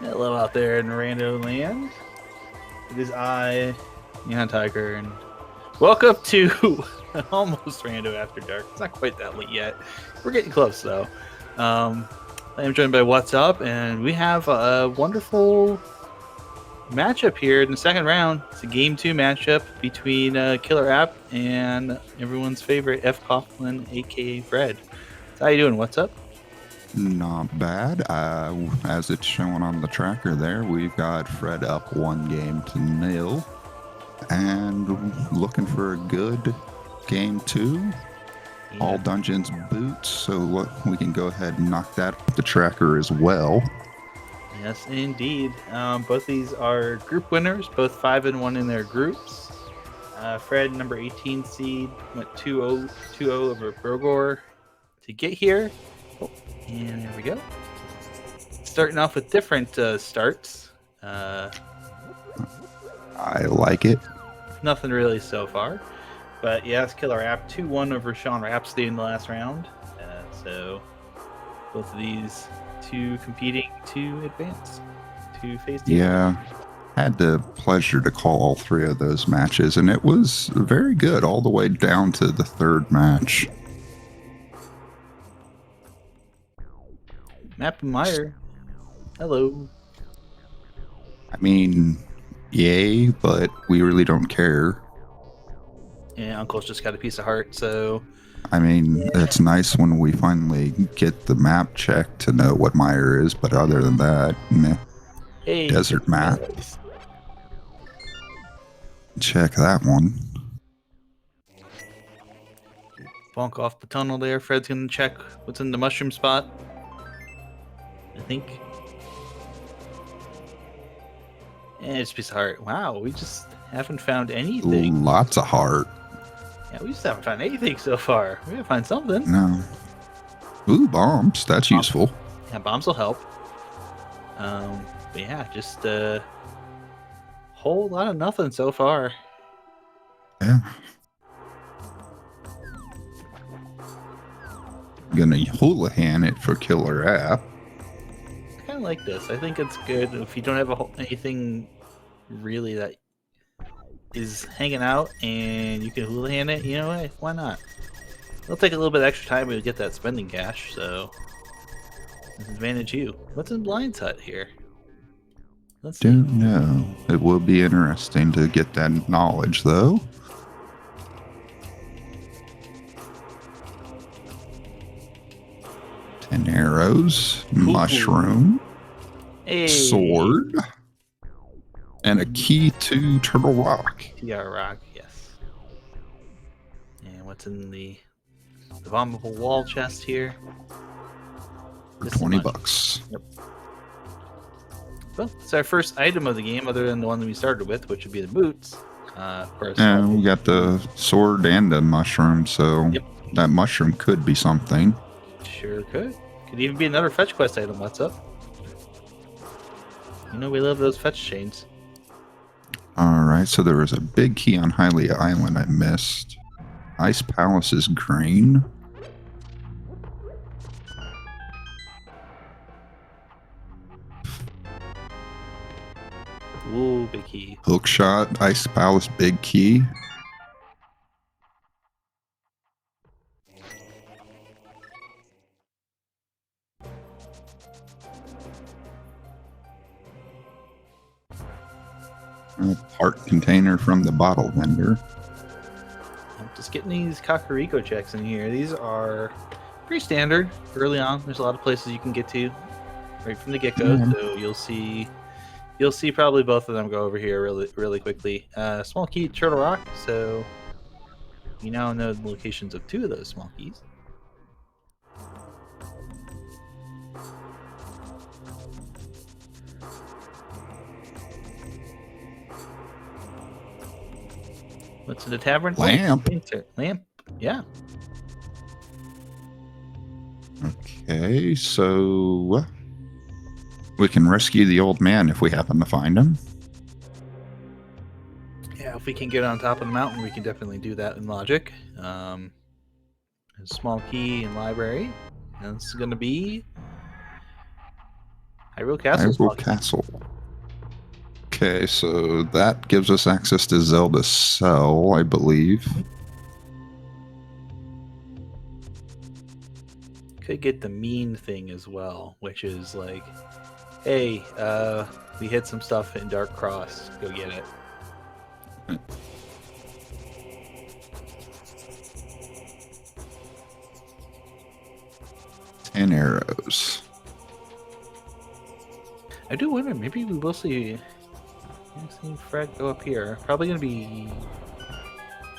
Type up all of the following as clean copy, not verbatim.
Hello out there in Rando Land. It is I, Neon Tiger, and welcome to almost Rando After Dark. It's not quite that late yet. We're getting close though. I am joined by What's Up, and we have a wonderful matchup here in the second round. It's a Game 2 matchup between KillerApp and everyone's favorite fcoughlin, aka Fred. So how you doing? What's up? Not bad. As it's showing on the tracker there, we've got Fred up 1-0 and looking for a good game 2. Yeah. All dungeons boots, so we can go ahead and knock that off the tracker as well. Yes, indeed. Both these are group winners, both 5-1 in their groups. Fred, number 18 seed, went 2-0 over Brogor to get here. And there we go. Starting off with different starts. I like it. Nothing really so far. But yes, KillerApp 2-1 over Sean Rhapsody in the last round. So both of these two competing to advance to phase 2. Yeah. Had the pleasure to call all 3 of those matches, and it was very good all the way down to the 3rd match. Map and Meyer. Hello. I mean, yay, but we really don't care. Yeah, Uncle's just got a piece of heart, so... I mean, it's nice when we finally get the map checked to know what Meyer is, but other than that, meh. Hey, desert map. Check that one. Bonk off the tunnel there. Fred's gonna check what's in the mushroom spot. I think. And it's a piece of heart. Wow, we just haven't found anything. Lots of heart. Yeah, we just haven't found anything so far. We gotta find something. No. Ooh, bombs. That's useful. Yeah, bombs will help. But yeah, just a whole lot of nothing so far. Yeah. Gonna houlihan it for KillerApp. I kind of like this. I think it's good if you don't have anything really that is hanging out and you can houlihan it. You know what? Why not? It'll take a little bit of extra time to get that spending cash, so advantage you. What's in Blind's Hut here? Let's see. Don't know. It will be interesting to get that knowledge, though. Ten arrows, mushroom, sword, and a key to Turtle Rock. TR Rock, yes. And what's in the abominable wall chest here? For 20 bucks. Yep. Well, it's our first item of the game, other than the one that we started with, which would be the boots. Of course. And we got the sword and the mushroom, so that mushroom could be something. Sure could. Could even be another fetch quest item. What's up? You know we love those fetch chains. Alright, so there was a big key on Hylia Island I missed. Ice Palace is green. Ooh, big key. Hookshot, Ice Palace, big key. A part container from the bottle vendor. I'm just getting these Kakariko checks in here. These are pretty standard early on. There's a lot of places you can get to right from the get-go, so you'll see probably both of them go over here really quickly. Small key, Turtle Rock, so you now know the locations of 2 of those small keys. What's in the tavern? Lamp. Lamp, yeah. Okay, so we can rescue the old man if we happen to find him. Yeah, if we can get on top of the mountain, we can definitely do that in logic. A small key in library. And this is going to be Hyrule Castle's Hyrule locked. Castle. Okay, so that gives us access to Zelda's Cell, I believe. Could get the mean thing as well, which is like, hey, we hit some stuff in Dark Cross. Go get it. 10 arrows. I do wonder, maybe we will see Fred go up here. Probably going to be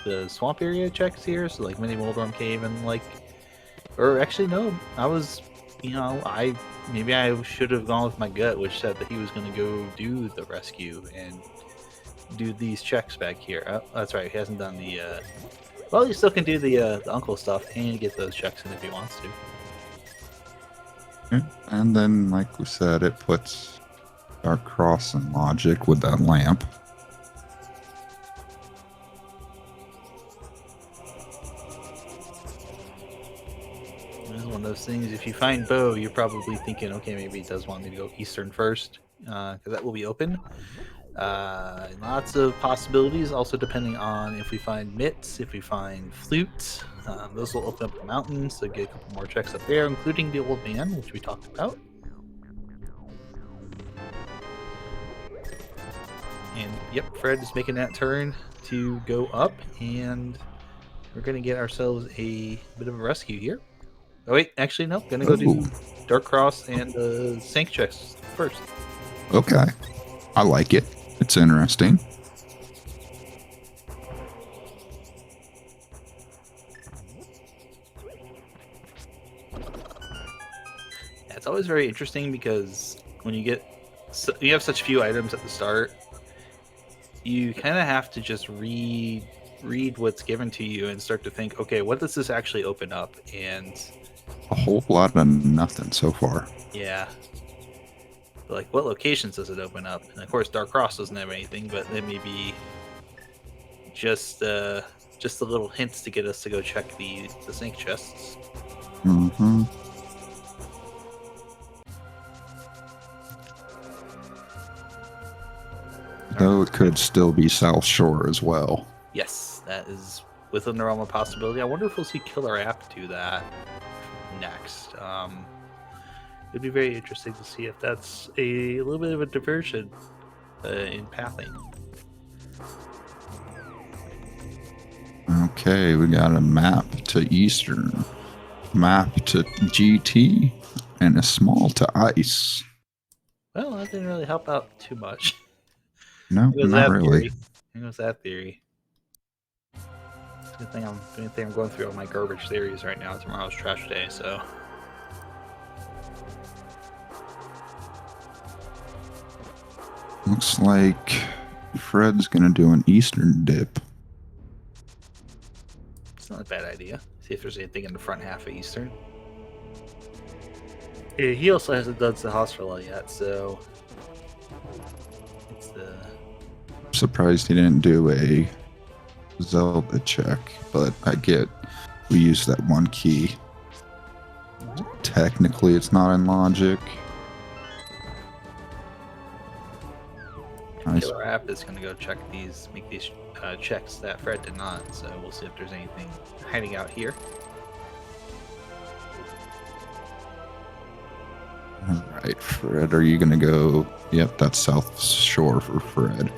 the swamp area checks here, so like Mini Moldorm Cave and like, or actually no, I was, maybe I should have gone with my gut, which said that he was going to go do the rescue and do these checks back here. Oh, that's right, he hasn't done the, well, he still can do the uncle stuff and get those checks in if he wants to. And then, like we said, it puts Dark Cross in logic with that lamp. This is one of those things, if you find Bo, you're probably thinking, okay, maybe he does want me to go Eastern first, because that will be open. Lots of possibilities, also depending on if we find mitts, if we find flutes. Those will open up the mountains, so get a couple more checks up there, including the old man, which we talked about. And yep, Fred is making that turn to go up, and we're going to get ourselves a bit of a rescue here. Oh wait, actually no, going to go do Dark Cross and the Sank checks first. Okay, I like it. It's interesting. Yeah, it's always very interesting because when you have such few items at the start, you kind of have to just read what's given to you and start to think, okay, what does this actually open up? And a whole lot of nothing so far. Yeah. Like, what locations does it open up? And of course, Dark Cross doesn't have anything, but there may be just the little hints to get us to go check the sink chests. Mm-hmm. Though it could still be South Shore as well. Yes, that is within the realm of possibility. I wonder if we'll see KillerApp do that next. It'd be very interesting to see if that's a little bit of a diversion in pathing. Okay, we got a map to Eastern, map to GT, and a small to Ice. Well, that didn't really help out too much. No, not really. It was that theory. Good thing I'm going through all my garbage theories right now. Tomorrow's trash day, so. Looks like Fred's gonna do an Eastern dip. It's not a bad idea. See if there's anything in the front half of Eastern. Yeah, he also hasn't done the hospital yet, so it's the. Surprised he didn't do a Zelda check, but I get we use that one key. Technically, it's not in logic. KillerApp is going to go check make these checks that Fred did not. So we'll see if there's anything hiding out here. All right, Fred, are you gonna go? Yep, that's South Shore for Fred.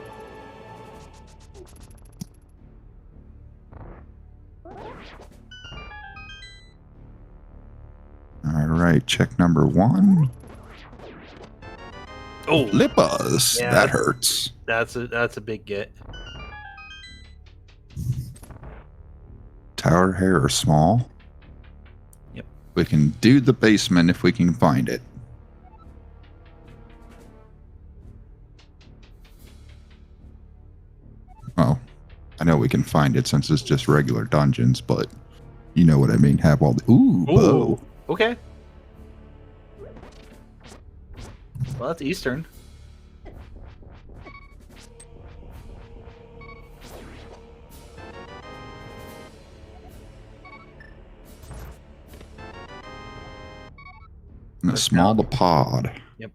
All right, check number 1. Oh, Lipas. Yeah, that hurts. That's a big get. Tower hair or small. Yep. We can do the basement if we can find it. Well, I know we can find it since it's just regular dungeons, but you know what I mean. Have all the bow. Okay. Well, that's Eastern. And a small to pod. Yep.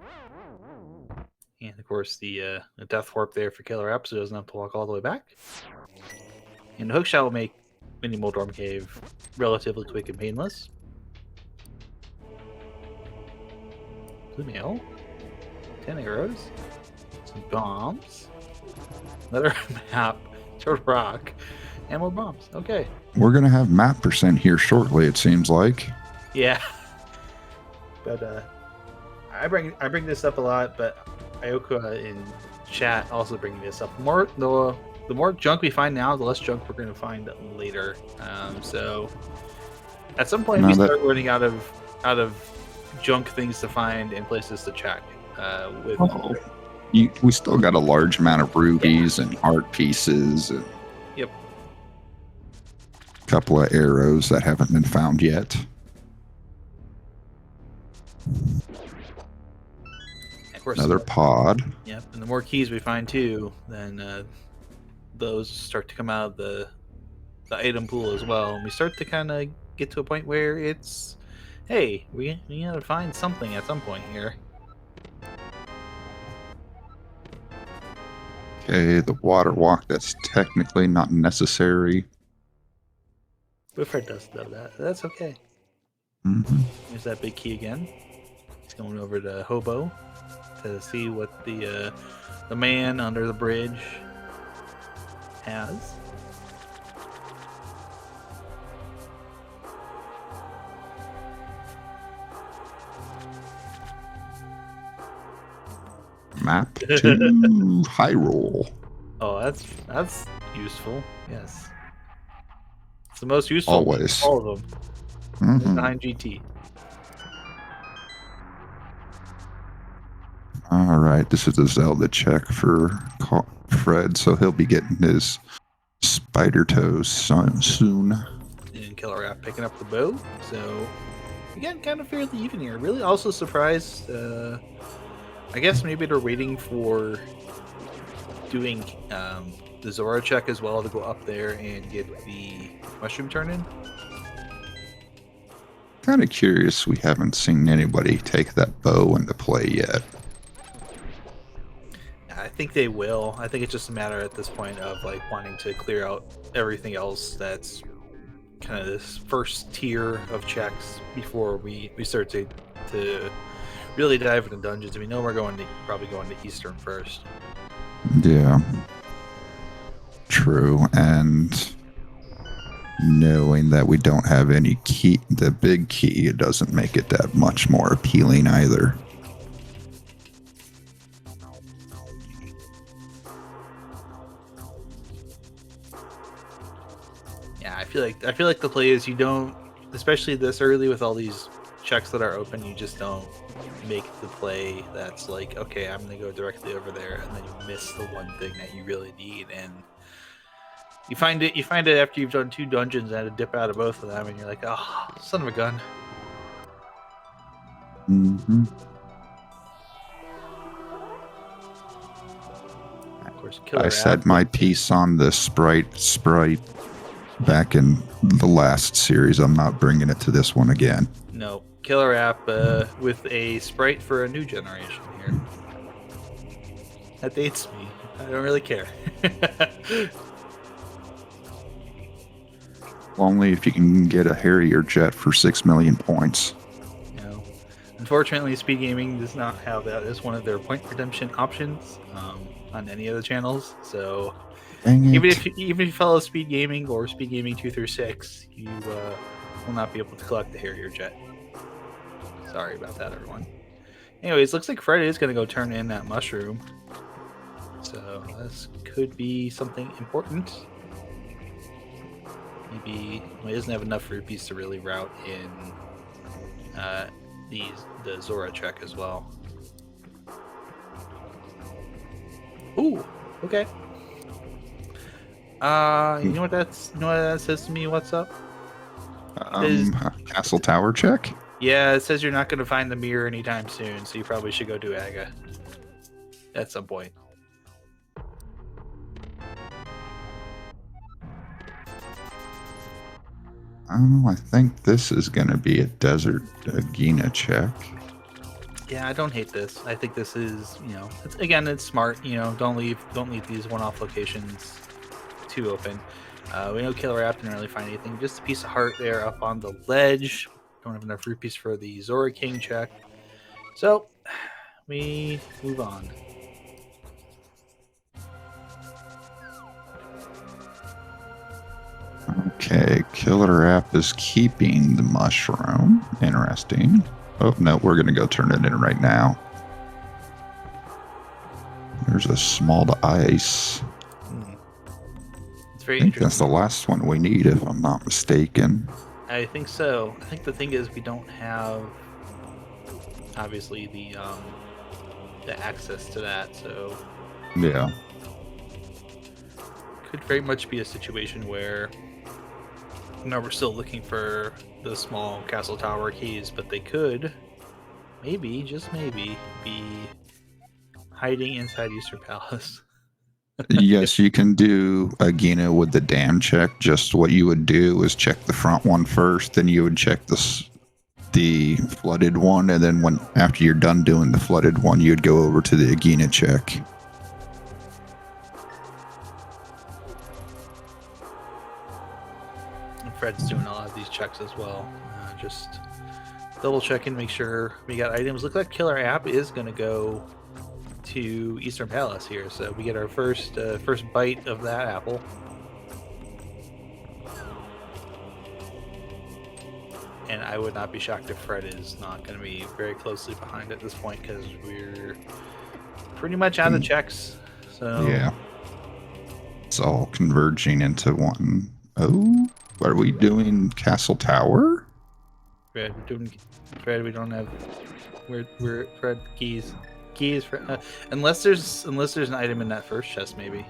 And of course, the death warp there for KillerApp, so it doesn't have to walk all the way back. And the hookshot will make Mini Moldorm Cave relatively quick and painless. Blue mail, 10 arrows, some bombs, another map, short rock, and more bombs. Okay. We're going to have map percent here shortly, it seems like. Yeah. But I bring this up a lot, but Ioka in chat also bringing this up. The more junk we find now, the less junk we're going to find later. So at some point we start running out of junk things to find and places to check. We still got a large amount of rubies and art pieces. And yep. A couple of arrows that haven't been found yet. Of course, another pod. Yep, and the more keys we find too, then those start to come out of the item pool as well. And we start to kind of get to a point where it's, hey, we gotta find something at some point here. Okay, the water walk, that's technically not necessary. But Fred does know that. That's okay. Mm-hmm. There's that big key again. He's going over to Hobo to see what the man under the bridge has. Map to Hyrule. Oh, that's useful. Yes, it's the most useful. Always. Of all of them. Mm-hmm. Behind GT. All right, this is a Zelda check for Fred, so he'll be getting his spider toes soon. And KillerApp picking up the bow, so again, kind of fairly even here. Really, also surprised. I guess maybe they're waiting for doing the Zora check as well to go up there and get the mushroom turn in. Kind of curious, we haven't seen anybody take that bow into play yet. I think they will. I think it's just a matter at this point of like wanting to clear out everything else that's kind of this first tier of checks before we start to really dive into dungeons. We know we're probably going to Eastern first. Yeah. True, and knowing that we don't have any key, the big key, it doesn't make it that much more appealing either. Yeah, I feel like the play is you don't, especially this early with all these checks that are open, you just don't make the play that's like, okay, I'm gonna go directly over there, and then you miss the one thing that you really need, and you find it after you've done 2 dungeons and had to dip out of both of them, and you're like, oh, son of a gun. Mm-hmm. Of course, I said my piece on the sprite back in the last series. I'm not bringing it to this one again. No, KillerApp with a sprite for a new generation here. That dates me. I don't really care. Only if you can get a Harrier jet for 6 million points. No. Unfortunately, SpeedGaming does not have that as one of their point redemption options on any of the channels. So even if you follow SpeedGaming or SpeedGaming 2 through 6, you will not be able to collect the Harrier jet. Sorry about that, everyone. Anyways, looks like Fred is going to go turn in that mushroom. So this could be something important. Maybe he doesn't have enough rupees to really route in the Zora check as well. Ooh, okay. You know what that says to me? What's up? Castle Tower check? Yeah, it says you're not going to find the mirror anytime soon, so you probably should go do Aga at some point. I think this is going to be a Desert Agena check. Yeah, I don't hate this. I think this is, you know, it's smart. You know, don't leave these one-off locations too open. We know KillerApp didn't really find anything. Just a piece of heart there up on the ledge. Don't have enough rupees for the Zora King check. So we move on. Okay, Killer App is keeping the mushroom. Interesting. Oh, no, we're going to go turn it in right now. There's a small to ice. It's very I think interesting. that's the last one we need, if I'm not mistaken. I think so. I think the thing is we don't have, obviously, the access to that, so Yeah. could very much be a situation where, you know, we're still looking for the small castle tower keys, but they could, maybe, just maybe, be hiding inside Easter Palace. Yes, you can do Agina with the dam check. Just what you would do is check the front one first, then you would check the flooded one, and then when after you're done doing the flooded one, you'd go over to the Agina check. And Fred's doing a lot of these checks as well. Just double checking, make sure we got items. Look like Killer App is going to go to Eastern Palace here, so we get our first bite of that apple. And I would not be shocked if Fred is not going to be very closely behind at this point, because we're pretty much out of checks. So Yeah, it's all converging into one. Oh, are we doing Castle Tower? Fred, we're doing Fred. We don't have we're Fred keys for unless there's an item in that first chest, maybe.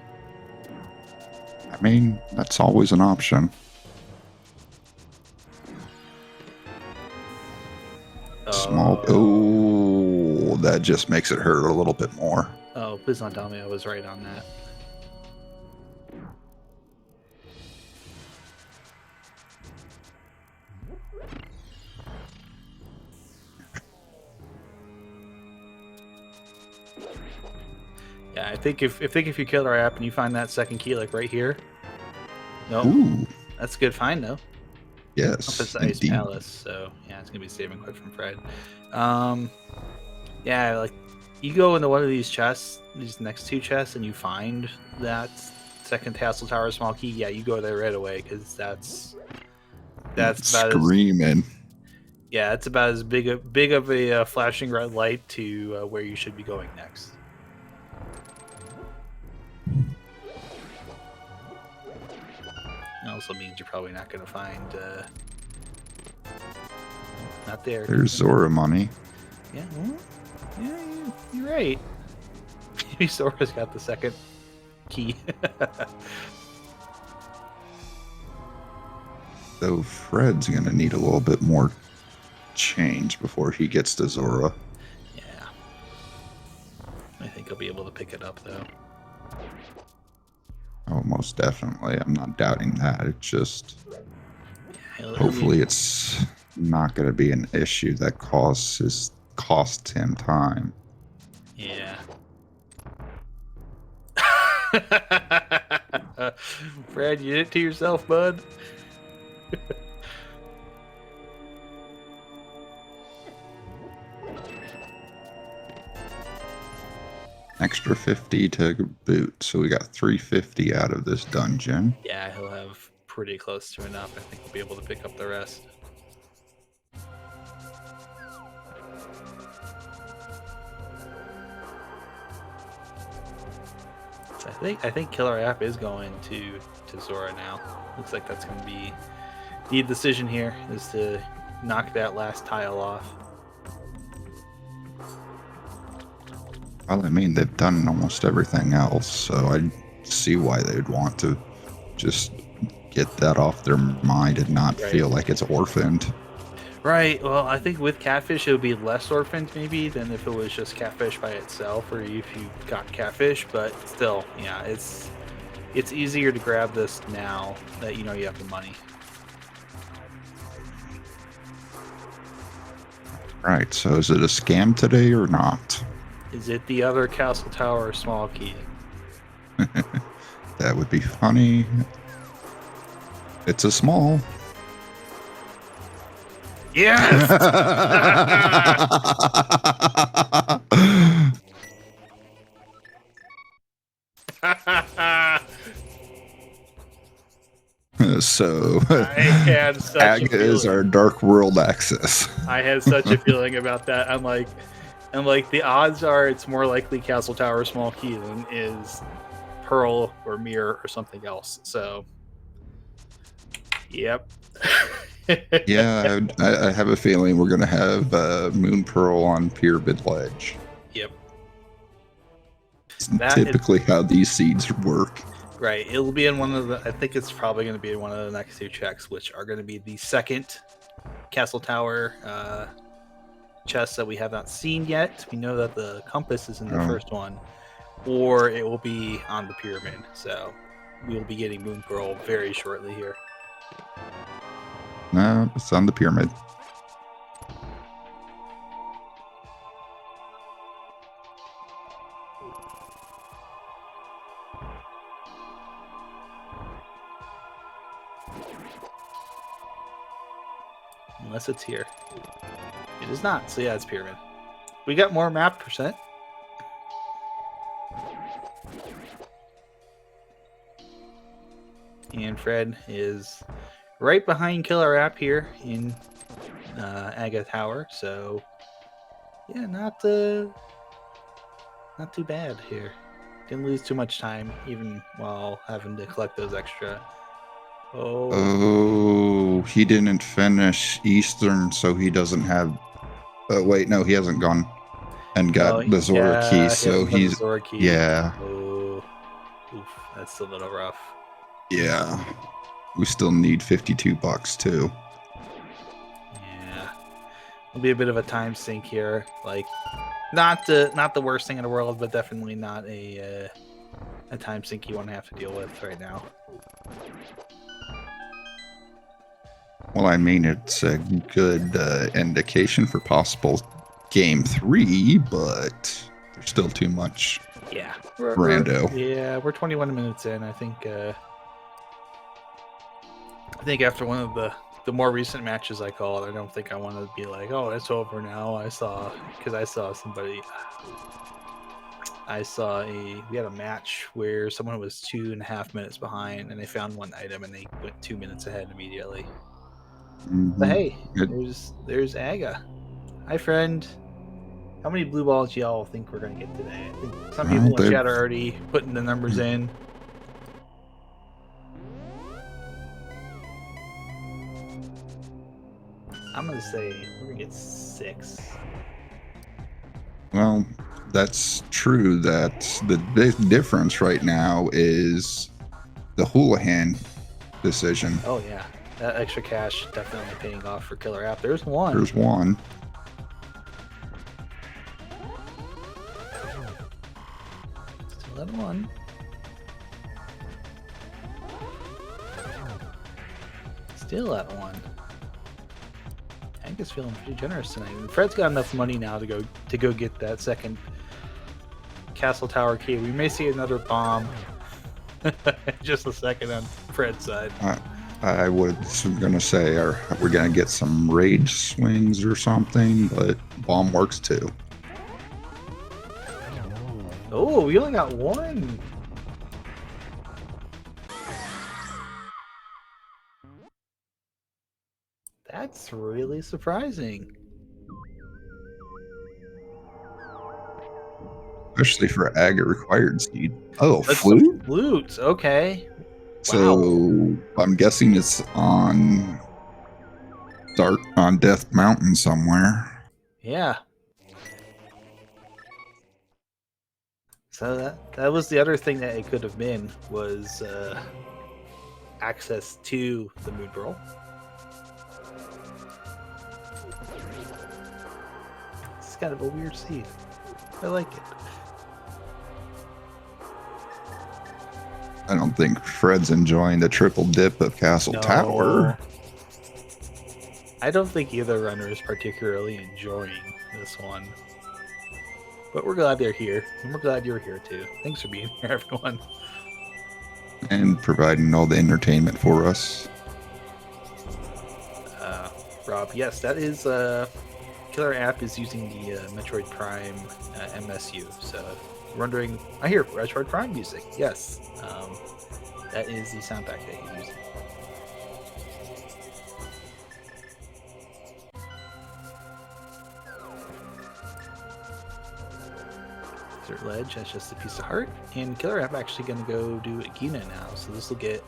I mean, that's always an option. Small. Oh, that just makes it hurt a little bit more. Oh, please don't tell me I was right on that. Yeah, I think if you kill our app and you find that second key, like right here. No, Ooh, that's a good find though. yes, It's the Ice indeed. Palace, so yeah, it's gonna be saving quite from Fred. Yeah, like you go into one of these chests, these next two chests, and you find that second Castle Tower small key. Yeah, you go there right away, because that's about Screaming. yeah, it's about as big of a flashing red light to where you should be going next. It also means you're probably not going to find not there. There's Zora money. Yeah, well, yeah, you're right. Maybe Zora's got the second key. Though Fred's gonna need a little bit more change before he gets to Zora. Yeah, I think he'll be able to pick it up though. Oh, most definitely. I'm not doubting that. It's just Yeah, hopefully it's not going to be an issue that costs him time. Yeah. Fred, you did it to yourself, bud. Extra 50 to boot, so we got 350 out of this dungeon. Yeah, he'll have pretty close to enough. I think he'll be able to pick up the rest. So I think Killer App is going to Zora now. Looks like that's going to be the decision here, is to knock that last tile off. Well, I mean, they've done almost everything else, so I see why they'd want to just get that off their mind and not feel like it's orphaned. Right. Well, I think with Catfish, it would be less orphaned maybe than if it was just Catfish by itself, or if you got Catfish. But still, yeah, it's easier to grab this now that you know you have the money. Right, so is it a scam today or not? Is it the other castle tower or small key? That would be funny. It's a small. Yes! So, I had such a Aga is feeling. our dark world access. I had such a feeling about that. I'm like, the odds are it's more likely Castle Tower Small Key than is Pearl or Mirror or something else. So, yep. Yeah, I have a feeling we're going to have Moon Pearl on Pyramid Ledge. Yep. It's That is typically how these seeds work. right. It'll be in one of the. I think it's probably going to be in one of the next two checks, which are going to be the second Castle Tower chests that we have not seen yet. We know that the compass is in the first one, or it will be on the pyramid. So we will be getting Moon Pearl very shortly here. No, it's on the pyramid. Unless it's here. It is not. So yeah, it's pyramid. We got more map percent. And Fred is right behind KillerApp here in Aga Tower. So yeah, not too bad here. Didn't lose too much time, even while having to collect those extra. Oh, he didn't finish Eastern, so he doesn't have. Wait, no, he hasn't gone and got the Zora key, so he's. Zora key. Yeah. Oh, oof, that's a little rough. Yeah. We still need $52 too. Yeah, it'll be a bit of a time sink here. Like, not the worst thing in the world, but definitely not a time sink you want to have to deal with right now. Well, I mean, it's a good indication for possible game 3, but there's still too much. Yeah, rando. We're 21 minutes in. I think after one of the more recent matches I called, I don't think I want to be like, oh, it's over now. We had a match where someone was 2.5 minutes behind and they found one item and they went 2 minutes ahead immediately. Mm-hmm. But hey, there's Aga. Hi, friend. How many blue balls y'all think we're gonna get today? I think some people in chat are already putting the numbers in. I'm gonna say we're gonna get 6. Well, that's true. That the big difference right now is the Houlihan decision. Oh yeah, that extra cash definitely paying off for KillerApp. There's one. There's one. Still at one. Still at one. Hank is feeling pretty generous tonight. And Fred's got enough money now to go get that second Castle Tower key. We may see another bomb. Just a second on Fred's side. I was gonna say, we're gonna get some rage swings or something, but bomb works too. Oh, we only got one. That's really surprising. Especially for Aga required seed. Oh, flute? Flutes, okay. So wow. I'm guessing it's on Death Mountain somewhere. Yeah. So that was the other thing that it could have been, was access to the Moon Pearl. It's kind of a weird seed. I like it. I don't think Fred's enjoying the triple dip of Castle Tower. I don't think either runner is particularly enjoying this one. But we're glad they're here, and we're glad you're here too. Thanks for being here, everyone. And providing all the entertainment for us. Rob, yes, that is Killer App is using the Metroid Prime MSU. So if you're wondering, I hear Metroid Prime music. Yes, that is the soundtrack that he's using. Desert Ledge, that's just a piece of heart. And Killer App actually going to go do Agina now. So this will get,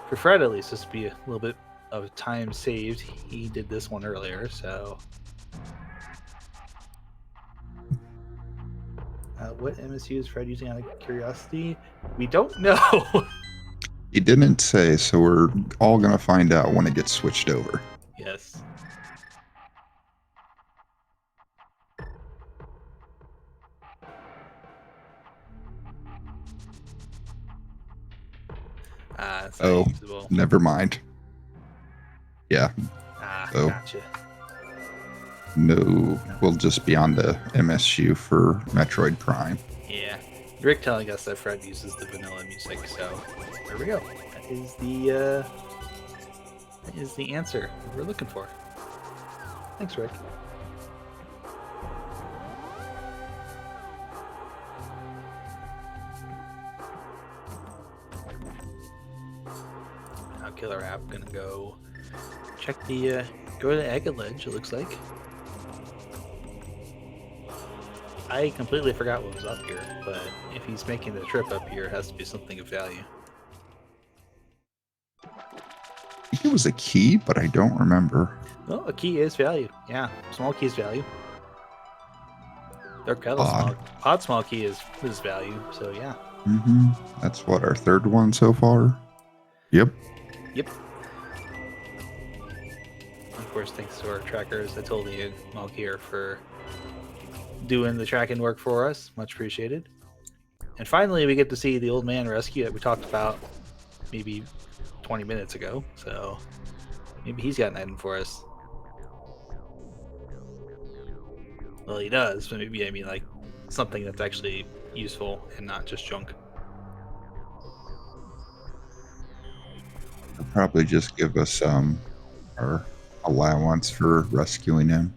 for Fred at least, this will be a little bit of time saved. He did this one earlier, so. What MSU is Fred using out of curiosity? We don't know. He didn't say, so we're all going to find out when it gets switched over. Yes. Oh, usable. Never mind. Yeah. So, Gotcha. No, we'll just be on the MSU for Metroid Prime. Yeah. Rick telling us that Fred uses the vanilla music, so there we go. That is the answer we're looking for. Thanks, Rick. Now Killer App gonna go check the go to the Agate Ledge, it looks like. I completely forgot what was up here, but if he's making the trip up here, it has to be something of value. I think it was a key, but I don't remember. Oh, a key is value. Yeah, small key is value. Dark Kettle small. Pod small key is value, so yeah. Mm-hmm. That's what, our third one so far? Yep. Yep. Of course, thanks to our trackers, Atoli and Malkier for doing the tracking work for us. Much appreciated. And finally, we get to see the old man rescue that we talked about maybe 20 minutes ago. So maybe he's got an item for us. Well, he does, but maybe I mean like something that's actually useful and not just junk. They'll probably just give us our allowance for rescuing him.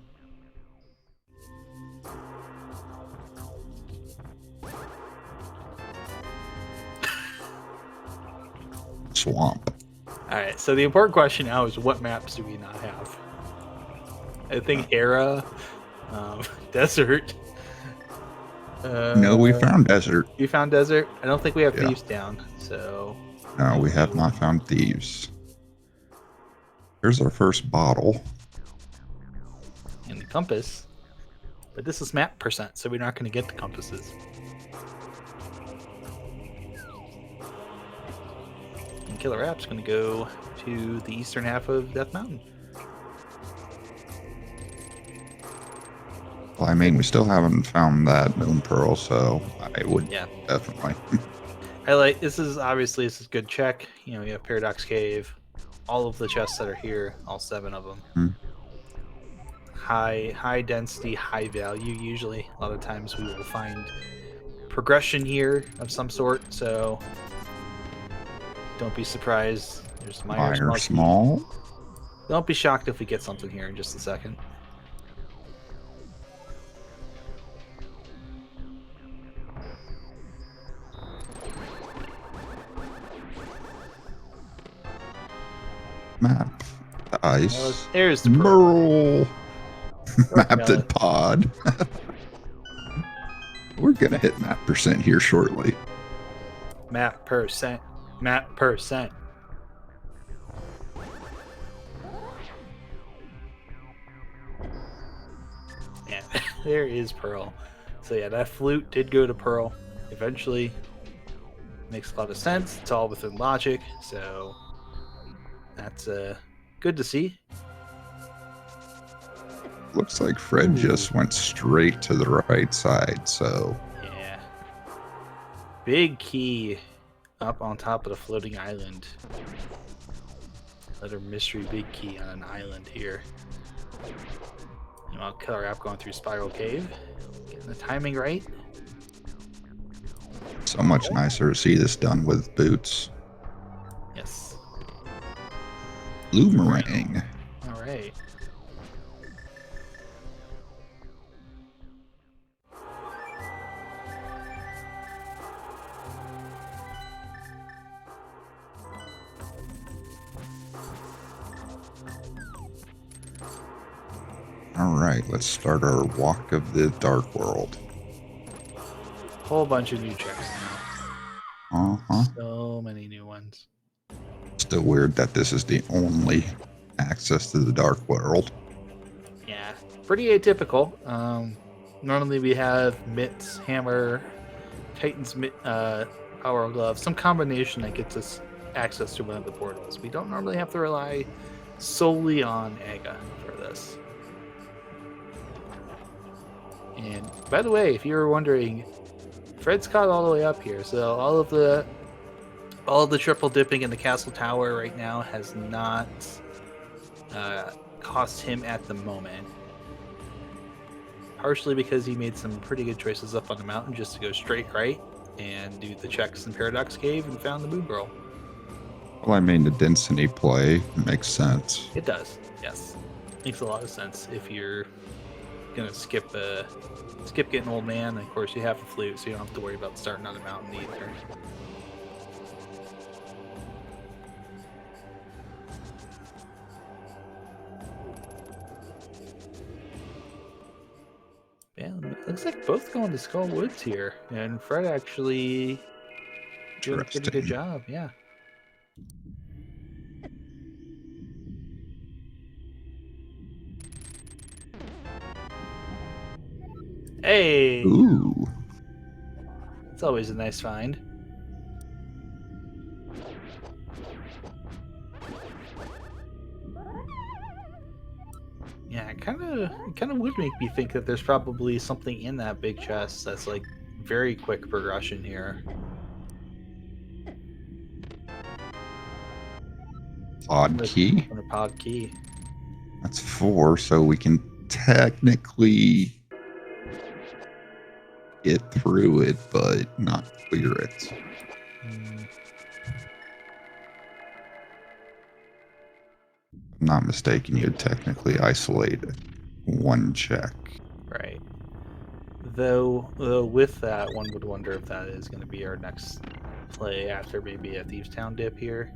Swamp. Alright, so the important question now is what maps do we not have? I think Era, Desert. No, we found Desert. You found Desert? I don't think we have Yeah. Thieves down, so... No, we have not found Thieves. Here's our first bottle. And the compass. But this is map percent, so we're not going to get the compasses. And Killer App's going to go to the eastern half of Death Mountain. Well, I mean, we still haven't found that Moon Pearl, so I would definitely. This is a good check. You know, you have Paradox Cave, all of the chests that are here, all 7 of them. High density, high value. Usually, a lot of times we will find progression here of some sort. So don't be surprised. There's minor small. Don't be shocked if we get something here in just a second. Map. The ice. There's the Merle. Mapped it pod. We're gonna hit map percent here shortly. Map percent. Map percent. Yeah, there is Pearl. So yeah, that flute did go to Pearl eventually. Makes a lot of sense. It's all within logic. So that's good to see. Looks like Fred just went straight to the right side, so... Yeah. Big key up on top of the floating island. Another mystery big key on an island here. Meanwhile, KillerApp going through Spiral Cave. Getting the timing right. So much nicer to see this done with boots. Yes. Boomerang. All right. All right, let's start our walk of the dark world. Whole bunch of new checks now. Uh-huh. So many new ones. Still weird that this is the only access to the dark world. Yeah, pretty atypical. Normally we have mitts, hammer, Titan's power glove, some combination that gets us access to one of the portals. We don't normally have to rely solely on Aga for this. And by the way, if you were wondering, Fred's caught all the way up here, so all of the triple dipping in the castle tower right now has not cost him at the moment. Partially because he made some pretty good choices up on the mountain just to go straight right and do the checks in Paradox Cave and found the Moon Girl. Well, I mean, the density play makes sense. It does, yes. Makes a lot of sense if you're gonna skip getting old man. And of course, you have a flute, so you don't have to worry about starting on the mountain either. Yeah, looks like both going to Skull Woods here, and Fred actually doing a pretty good job. Yeah. Hey, Ooh. it's always a nice find. Yeah, it kind of would make me think that there's probably something in that big chest that's like very quick progression here. Pod key. On a pod key. That's 4, so we can technically get through it, but not clear it. Mm, If I'm not mistaken, you'd technically isolate one check. right. Though with that, one would wonder if that is going to be our next play after maybe a Thieves Town dip here.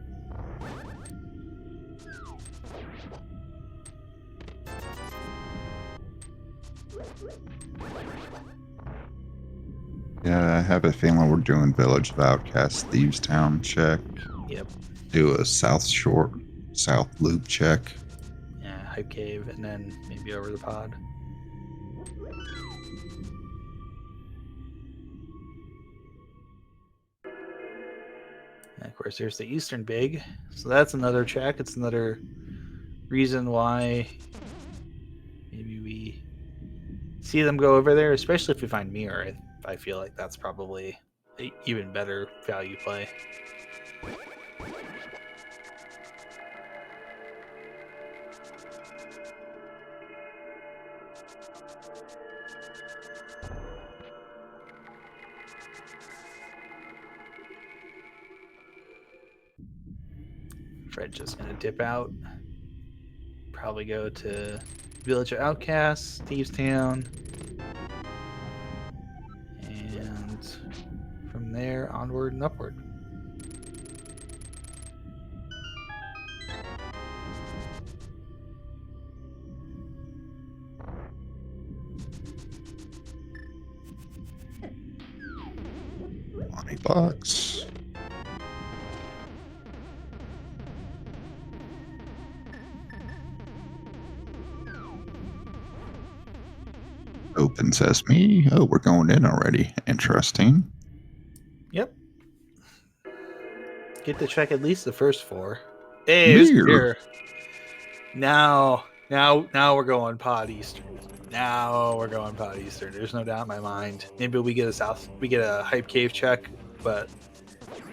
Yeah, I have a feeling we're doing Village of Outcasts, Thieves Town check. Yep. Do a South Loop check. Yeah, Hype Cave, and then maybe over the pod. And of course, there's the Eastern Big. So that's another check. It's another reason why maybe we see them go over there, especially if we find Mirror. I feel like that's probably an even better value play. Fred's just gonna dip out. Probably go to Village of Outcasts, Thieves Town, and from there onward and upward. $20. Open sesame. Oh, we're going in already. Interesting. Yep. Get to check at least the first 4. Hey, there's Mirror. Now we're going pod Eastern. Now we're going pod Eastern. There's no doubt in my mind. Maybe we get a Hype Cave check, but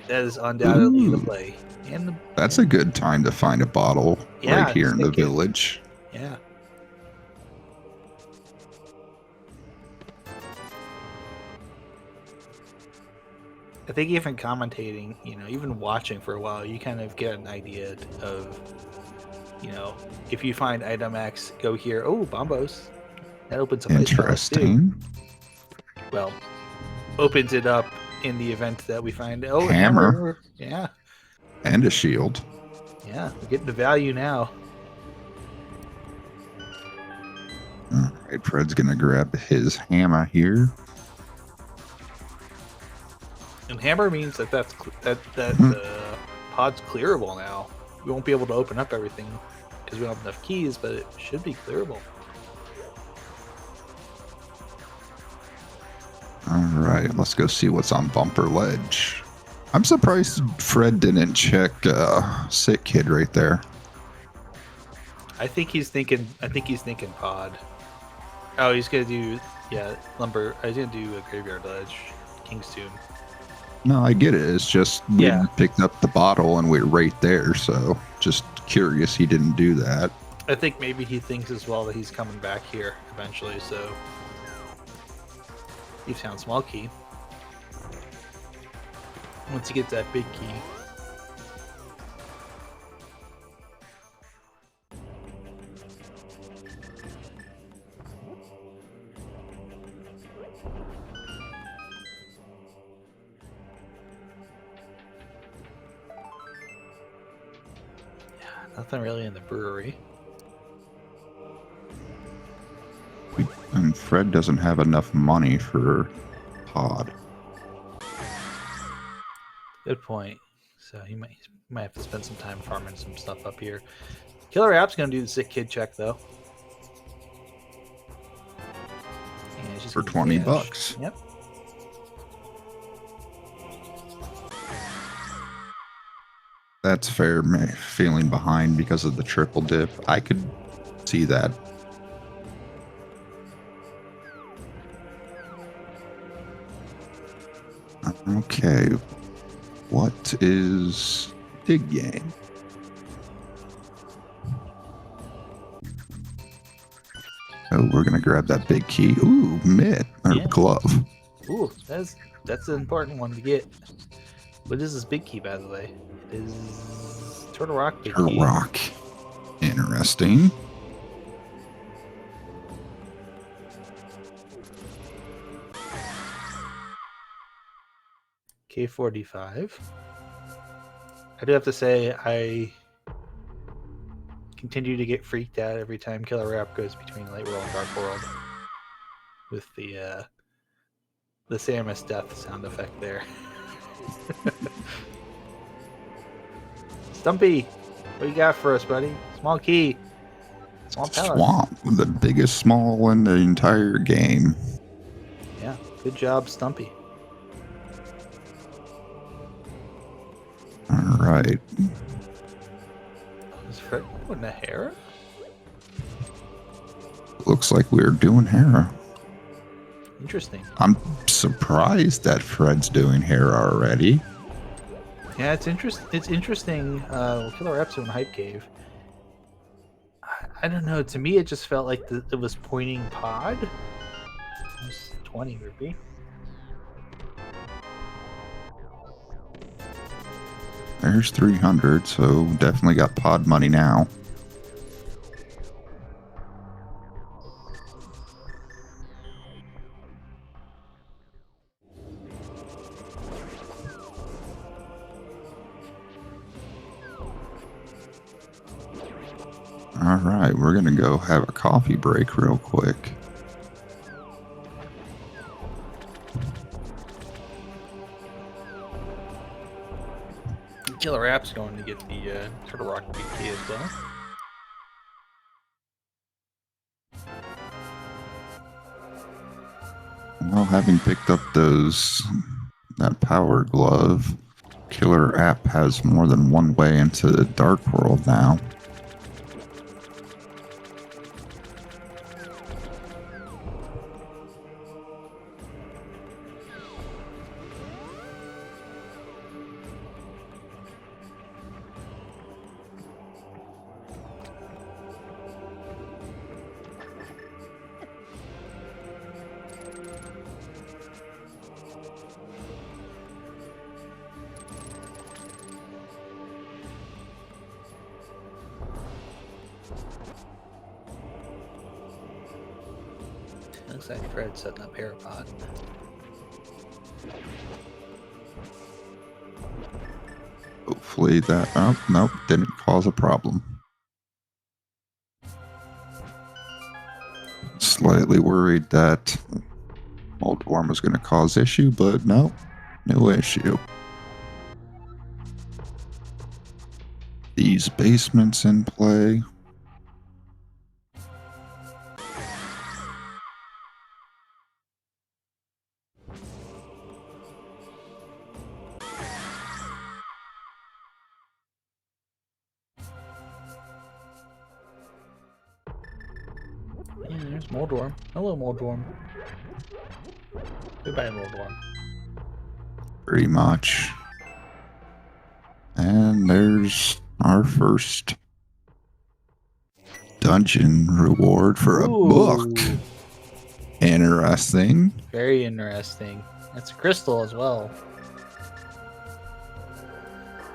That is undoubtedly the Ooh, play. And that's a good time to find a bottle right yeah, here in the stick it. village. Yeah. I think even commentating, even watching for a while, you kind of get an idea of, if you find item X, go here. Oh, bombos. That opens up ice palace too. Interesting. Well, opens it up in the event that we find, oh, Hammer. hammer. Yeah. And a shield. Yeah, we're getting the value now. All right, Fred's gonna grab his hammer here. And hammer means that pod's clearable now. We won't be able to open up everything because we don't have enough keys, but it should be clearable. All right, let's go see what's on Bumper Ledge. I'm surprised Fred didn't check Sick Kid right there. I think he's thinking pod. Oh, he's gonna do lumber. He's gonna do a graveyard ledge, King's Tomb. No, I get it. It's just we Yeah. picked up the bottle and we're right there. So just curious he didn't do that. I think maybe he thinks as well that he's coming back here eventually. So he found small key. Once he gets that big key. Nothing really in the brewery. And Fred doesn't have enough money for pod. Good point. So he might have to spend some time farming some stuff up here. KillerApp's gonna do the Sick Kid check though. Yeah, For 20 bucks. Yep. That's fair. Feeling behind because of the triple dip. I could see that. Okay. What is Big Game? Oh, we're going to grab that big key. Ooh, mitt. Or glove. Ooh, that's an important one to get. What is this big key, by the way? It is Turtle Rock big Turtle key. Rock. Interesting. K45. I do have to say, I continue to get freaked out every time KillerApp goes between Light World and Dark World with the Samus death sound effect there. Stumpy, what do you got for us, buddy? Small key. Small palace. Swamp. The biggest small in the entire game. Yeah, good job, Stumpy. All right. Is Fred doing a Hera? Looks like we're doing Hera. Interesting. I'm surprised that Fred's doing Hera already. Yeah, it's interesting. It's interesting. KillerApp's doing Hype Cave. I don't know. To me, it just felt like it was pointing pod. It was 20 rupee. There's 300, so definitely got pod money now. All right, we're going to go have a coffee break real quick. KillerApp's going to get the Turtle Rock BK as well. Well, having picked up that power glove, KillerApp has more than one way into the Dark World now. Looks like Fred's setting up Parapod. Hopefully that... Oh, nope, didn't cause a problem. Slightly worried that Mold Worm was going to cause issue, but no, no issue. These basements in play. Yeah, there's Moldworm. Hello, Moldworm. Goodbye, Moldworm. Pretty much. And there's our first dungeon reward for a book. Ooh, Interesting. very interesting. That's a crystal as well.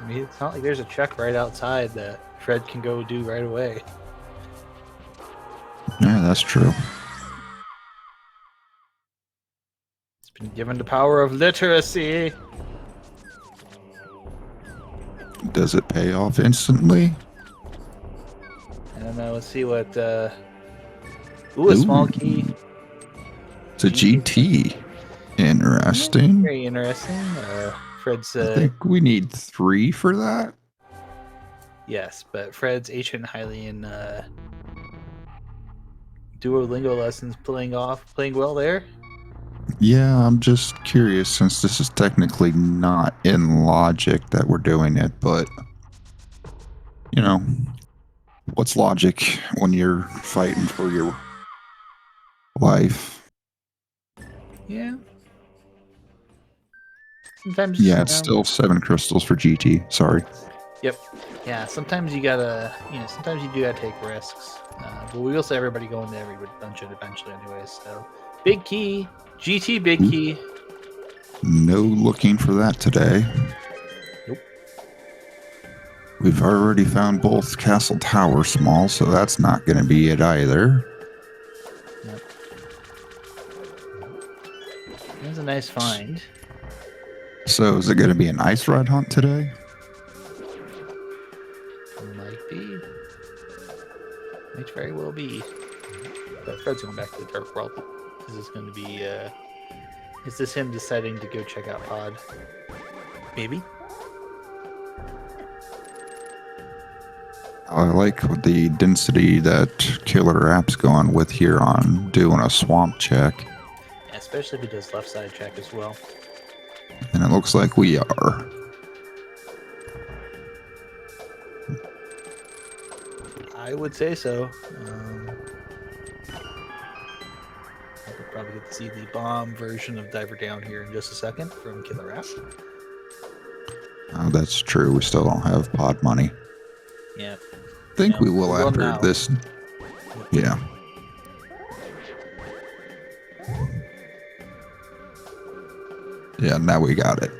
I mean, it's not like there's a check right outside that Fred can go do right away. Yeah, that's true. It's been given the power of literacy. Does it pay off instantly? I don't know. Let's see what. Ooh, a small key. It's a GT. Interesting. Very interesting. Fred's. I think we need 3 for that. Yes, but Fred's ancient Hylian Duolingo lessons playing well there. Yeah, I'm just curious since this is technically not in logic that we're doing it, but you know, what's logic when you're fighting for your life? Yeah. Sometimes. Yeah, it's still 7 crystals for GT. Sorry. Yep. Yeah. Sometimes you gotta. Sometimes you do gotta take risks. But we will see everybody go into every dungeon eventually, anyways. So, big key. GT big key. No looking for that today. Nope. We've already found both Castle Tower small, so that's not going to be it either. Yep. That's a nice find. So is it going to be an ice ride hunt today? Might be. Might very well be. But Fred's going back to the Dark World. Is this going to be, is this him deciding to go check out Pod? Maybe? I like the density that KillerApp's going with here on doing a swamp check. Yeah, especially if he does left side check as well. And it looks like we are. I would say so. I could probably get to see the bomb version of Diver Down here in just a second from KillerApp. Oh, that's true. We still don't have pod money. Yeah. I think we will after now. this. Yeah. Yeah, now we got it.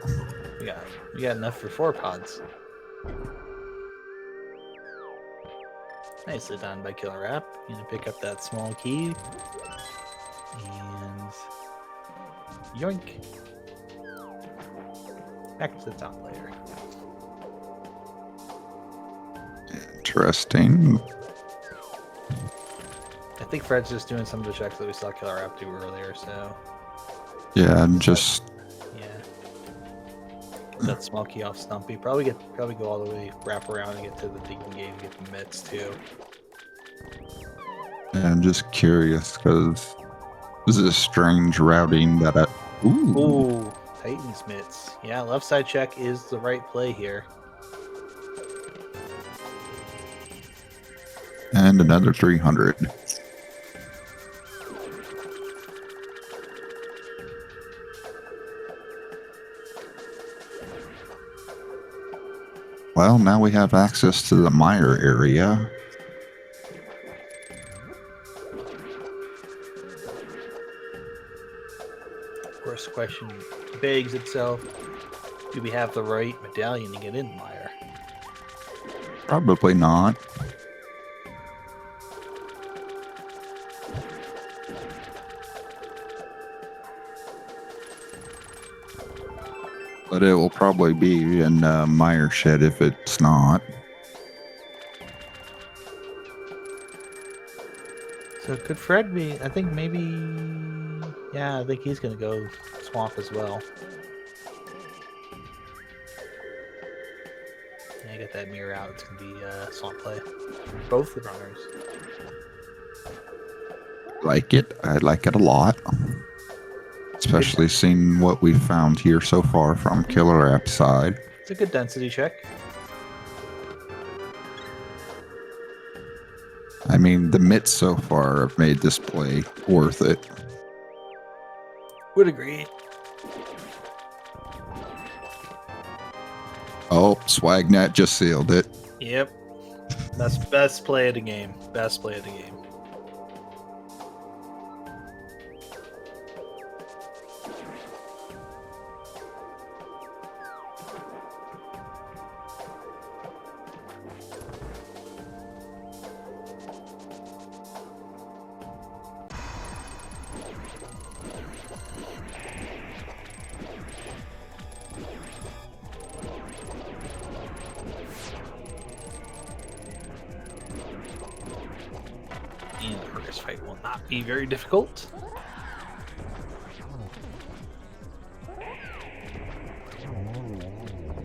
We got enough for 4 pods. Nicely done by KillerApp. Gonna pick up that small key. And yoink. Back to the top layer. Interesting. I think Fred's just doing some of the checks that we saw KillerApp do earlier, so Yeah, and just yeah. Get that small key off Stumpy. Probably go all the way, wrap around and get to the Deacon game, get the mitts too. I'm just curious because this is a strange routing that I. Ooh, Titan's mitts. Yeah, left side check is the right play here. And another 300. Well, now we have access to the mire area. Of course, the question begs itself: do we have the right medallion to get in Mire? Probably not. But it will probably be in Meyer Shed if it's not. So could Fred be? I think maybe. Yeah, I think he's gonna go swamp as well. Yeah, get that mirror out. It's gonna be swamp play. Both the runners. Like it. I like it a lot. Especially seeing what we found here so far from Killer App side. It's a good density check. I mean, the mitts so far have made this play worth it. Would agree. Oh, Swagnet just sealed it. Yep. That's best play of the game. Best play of the game. And the Argus fight will not be very difficult.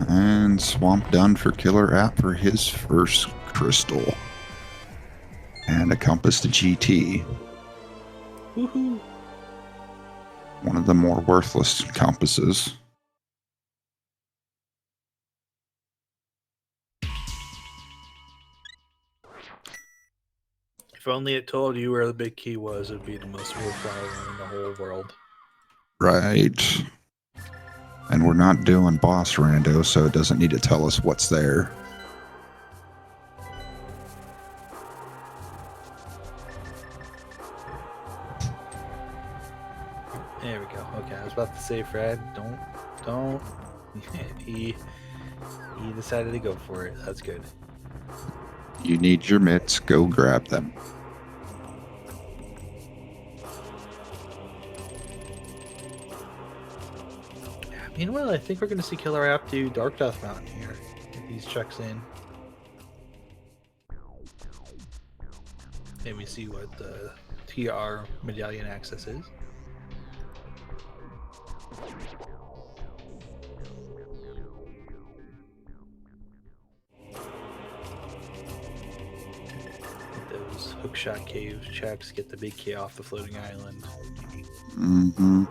And Swamp done for Killer App for his first crystal. And a compass to GT. Woohoo! One of the more worthless compasses. If only it told you where the big key was, it would be the most worthwhile one in the whole world. Right. And we're not doing boss rando, so it doesn't need to tell us what's there. There we go. Okay, I was about to say, Fred, don't. he decided to go for it. That's good. You need your mitts, go grab them. Meanwhile, I think we're going to see Killer App do Dark Death Mountain here. Get these checks in. Let me see what the TR medallion access is. Get those hookshot cave checks, get the big key off the floating island. Mm-hmm.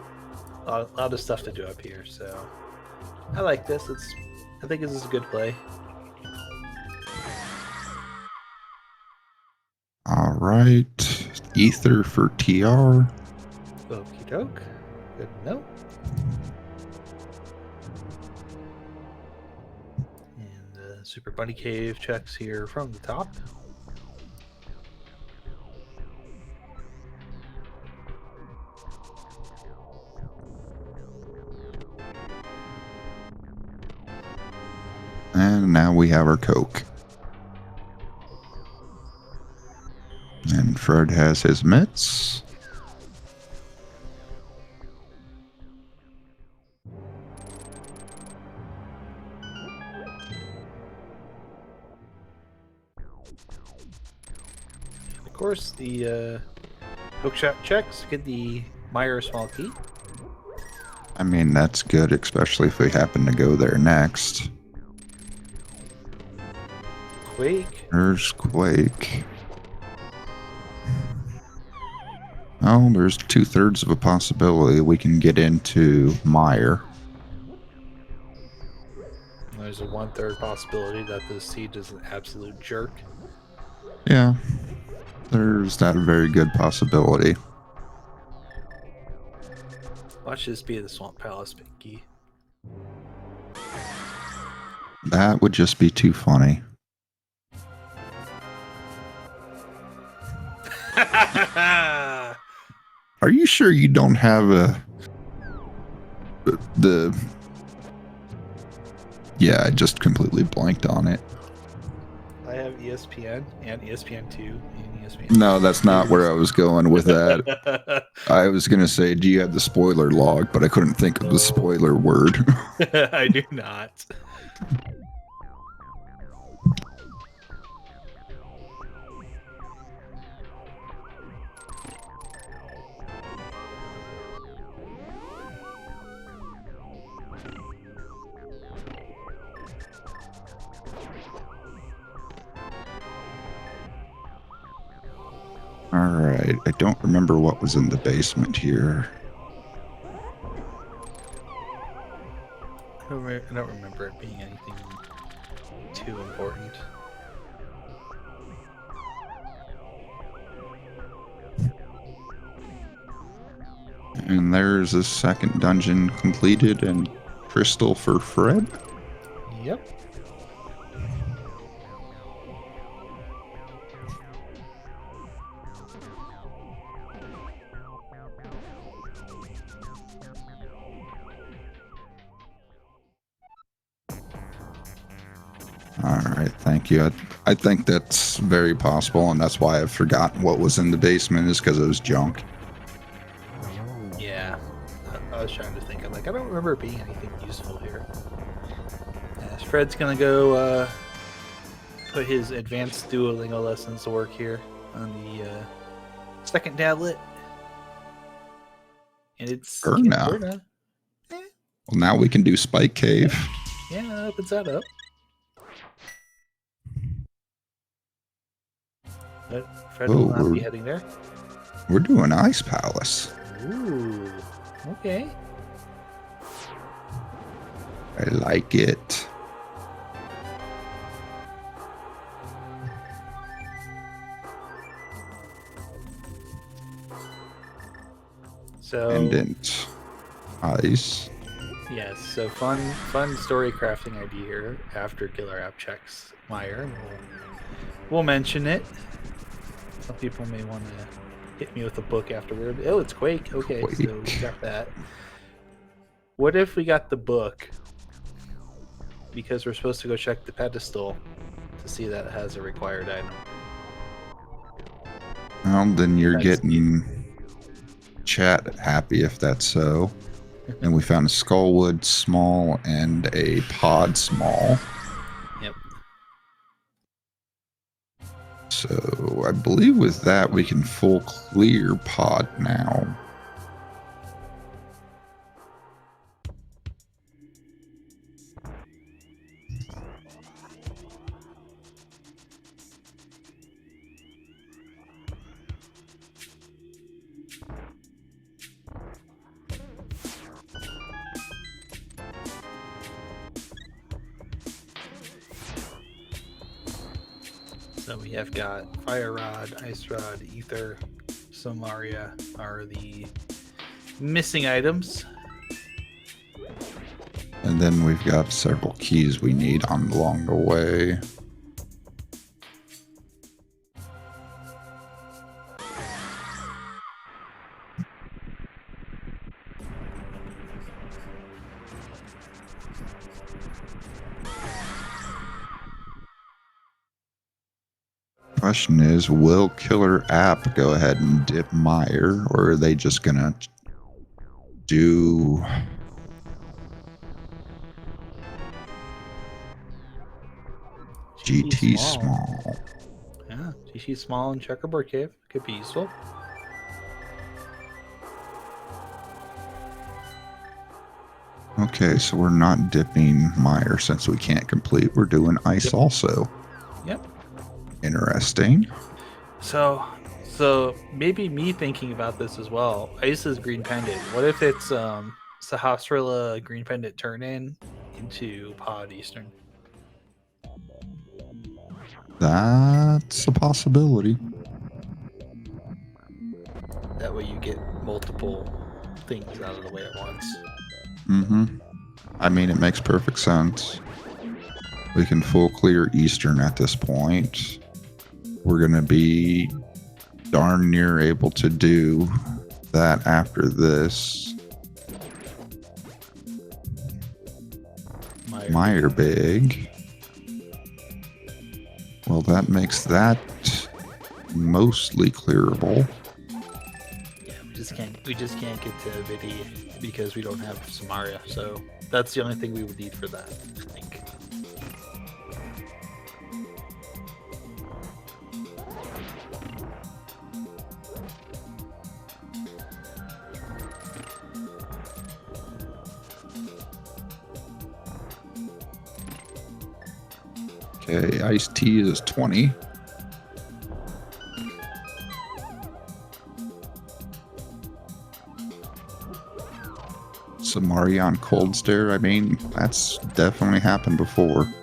A lot of stuff to do up here, so I like this. I think this is a good play. All right. Ether for TR. Okie doke. Good to know. And the Super Bunny Cave checks here from the top. And now we have our Coke. And Fred has his mitts. Of course, the hookshot checks get the Meyer small key. I mean, that's good, especially if we happen to go there next. Quake. There's Quake. Oh, there's 2/3 of a possibility we can get into Meyer. There's a 1/3 possibility that this siege is an absolute jerk. Yeah, there's that very good possibility. Watch this be the Swamp Palace Pinky. That would just be too funny. Are you sure you don't have the yeah, I just completely blanked on it. I have ESPN and ESPN2 and ESPN. No, that's not where I was going with that. I was going to say, do you have the spoiler log? But I couldn't think of the spoiler word. I do not. All right. I don't remember what was in the basement here. I don't remember it being anything too important. And there's a second dungeon completed and crystal for Fred. Yep. All right, thank you. I think that's very possible, and that's why I've forgotten what was in the basement is because it was junk. Yeah. I was trying to think. I'm like, I don't remember it being anything useful here. Fred's gonna go put his advanced Duolingo lessons to work here on the second tablet. And it's Erna. Well, now we can do Spike Cave. Yeah, that opens that up. But Fred will not be heading there. We're doing Ice Palace. Ooh, okay. I like it. So Pendant ice. Yes, so fun story crafting idea here after Killer App checks Meyer. We'll mention it. Some people may want to hit me with a book afterward. Oh, it's Quake. Okay, Quake. So we got that. What if we got the book because we're supposed to go check the pedestal to see that it has a required item? Well, then you're getting chat happy if that's so. And we found a Skullwood small and a pod small. Yep. So I believe with that we can full clear pod now. So we have got Fire Rod, Ice Rod, Ether, Somaria are the missing items. And then we've got several keys we need along the way. Question is, will Killer App go ahead and dip Meyer, or are they just gonna do GT small? Yeah, GT small and checkerboard cave could be useful. Okay, so we're not dipping Meyer since we can't complete. We're doing ice also. Yep. Interesting. So maybe me thinking about this as well. Ice is green pendant. What if it's Sahasrara green pendant turn into pod Eastern? That's a possibility. That way you get multiple things out of the way at once. Mm-hmm. I mean, it makes perfect sense. We can full clear Eastern at this point. We're going to be darn near able to do that after this. Meyer Big. Well, that makes that mostly clearable. Yeah, we just can't get to Vidi because we don't have Samaria. So that's the only thing we would need for that, I think. Okay, iced tea is 20. Samarion cold stare, I mean, that's definitely happened before.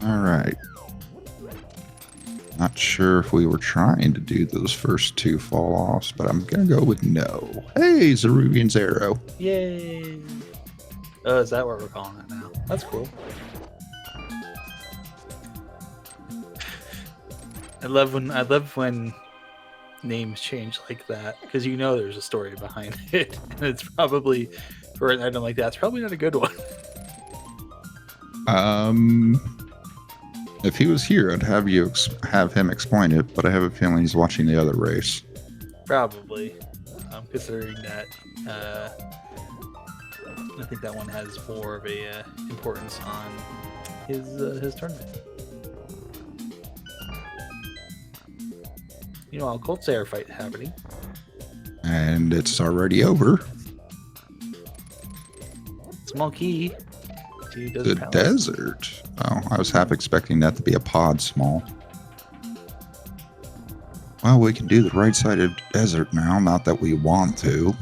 Alright. Not sure if we were trying to do those first two fall-offs, but I'm gonna go with no. Hey, Zeruvian's arrow. Yay! Oh, is that what we're calling it now? That's cool. I love when names change like that because you know there's a story behind it, and it's probably for an item like that. It's probably not a good one. If he was here, I'd have have him explain it, but I have a feeling he's watching the other race. Probably, considering that I think that one has more of a importance on his tournament. Meanwhile, Cold Slayer fight happening. And it's already over. Small key to Desert The Palace. desert. Oh, I was half expecting that to be a pod small. Well, we can do the right side of desert now, not that we want to.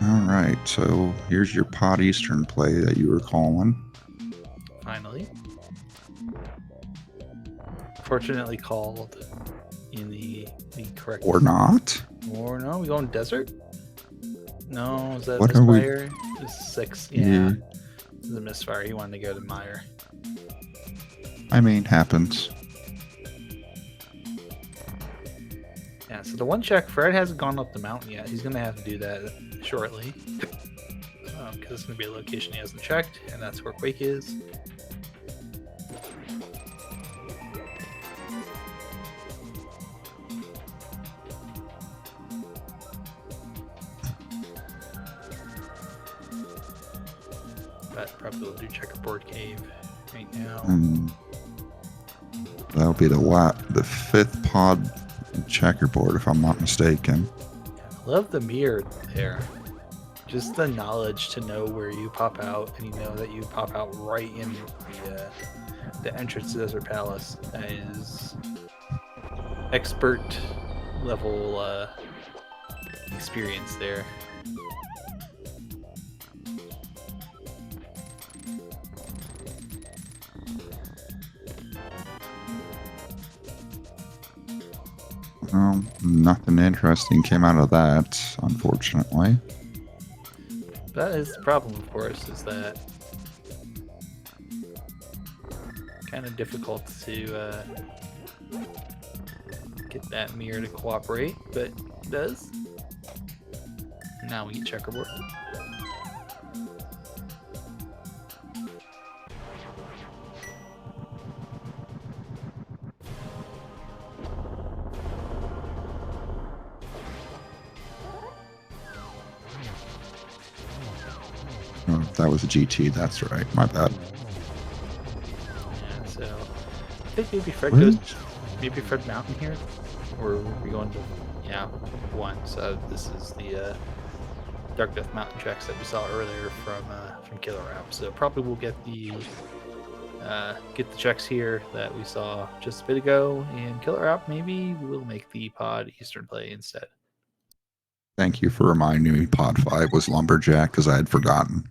Alright, so here's your pod eastern play that you were calling. Finally. Fortunately called in the correct... Or not. Or no, we going desert? No, is that What are we- misfire? It's 6. Yeah. This is a misfire. He wanted to go to Meyer. I mean, happens. Yeah, so the one check, Fred hasn't gone up the mountain yet. He's going to have to do that shortly. Because it's going to be a location he hasn't checked, and that's where Quake is. But probably will do checkerboard cave right now. That'll be the fifth pod checkerboard, if I'm not mistaken. I love the mirror there. Just the knowledge to know where you pop out, and you know that you pop out right in the entrance to Desert Palace. That is expert level experience there. Well, nothing interesting came out of that, unfortunately. That is the problem, of course, is that kind of difficult to get that mirror to cooperate, but it does. Now we get checkerboard. Oh, that was a GT, that's right. My bad. Yeah, so I think maybe Fred Really? goes, maybe Fred Mountain here, or we're going to, yeah, 1. So this is the Dark Death Mountain checks that we saw earlier from KillerApp. So probably we'll get the checks here that we saw just a bit ago, and KillerApp maybe will make the pod Eastern play instead. Thank you for reminding me pod 5 was Lumberjack, because I had forgotten.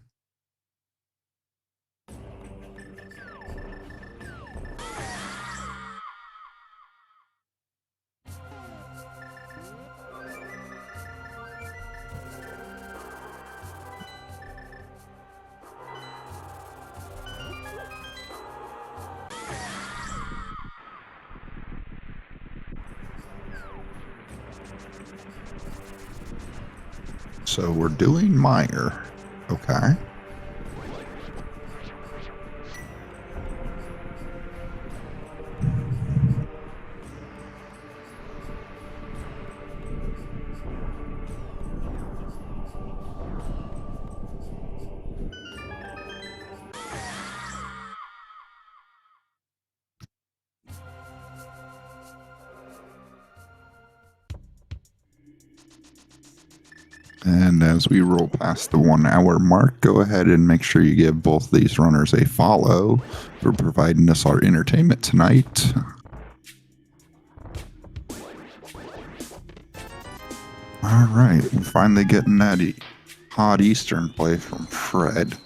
So we're doing Meyer. Okay. And as we roll past the 1 hour mark, go ahead and make sure you give both these runners a follow for providing us our entertainment tonight. All right, we're finally getting that hot Eastern play from Fred.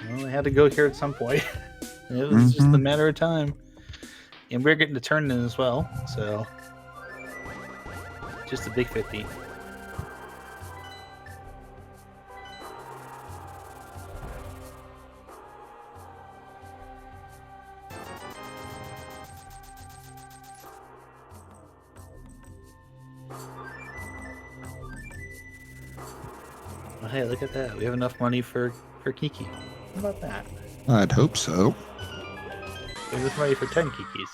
Well, I had to go here at some point. It was just a matter of time. And we're getting to turn in as well, so just a big 50. Well, hey, look at that. We have enough money for Kiki. How about that? I'd hope so. We have enough money for 10 Kikis.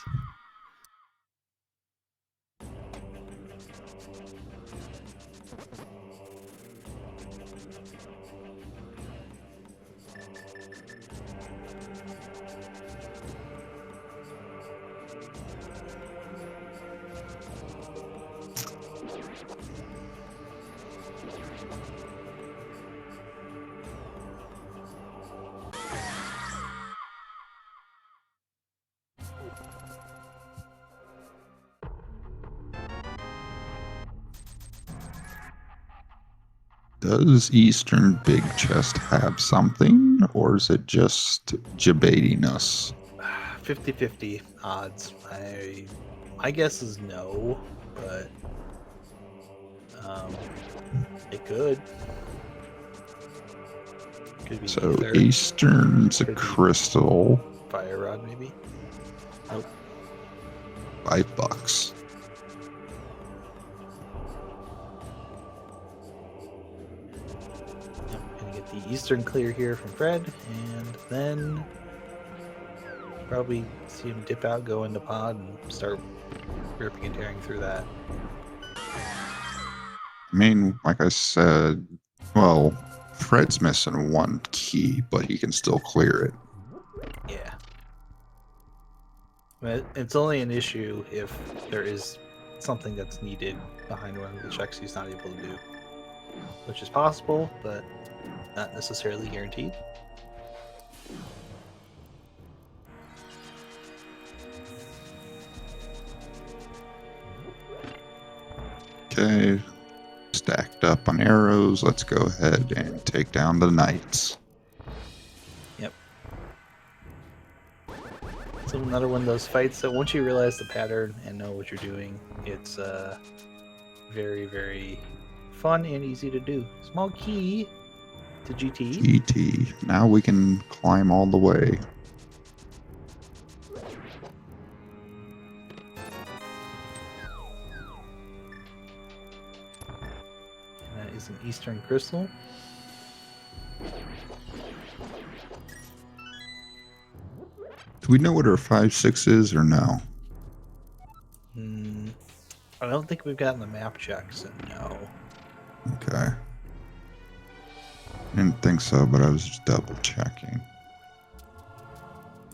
Does Eastern Big Chest have something, or is it just debating us? 50-50 odds. My guess is no, but it could. Could be So either. Eastern's a Could be crystal. Fire rod, maybe. Nope. $5. Yep, gonna get the Eastern clear here from Fred, and then probably see him dip out, go into pod, and start ripping and tearing through that. I mean, like I said, well, Fred's missing 1 key, but he can still clear it. Yeah. But it's only an issue if there is something that's needed behind one of the checks he's not able to do. Which is possible, but not necessarily guaranteed. Okay, stacked up on arrows. Let's go ahead and take down the knights. Yep. So another one of those fights that once you realize the pattern and know what you're doing, it's very, very fun and easy to do. Small key to GT. GT. Now we can climb all the way. And that is an Eastern Crystal. Do we know what our 5-6 is or no? I don't think we've gotten the map check, so no. Okay. Didn't think so, but I was just double checking.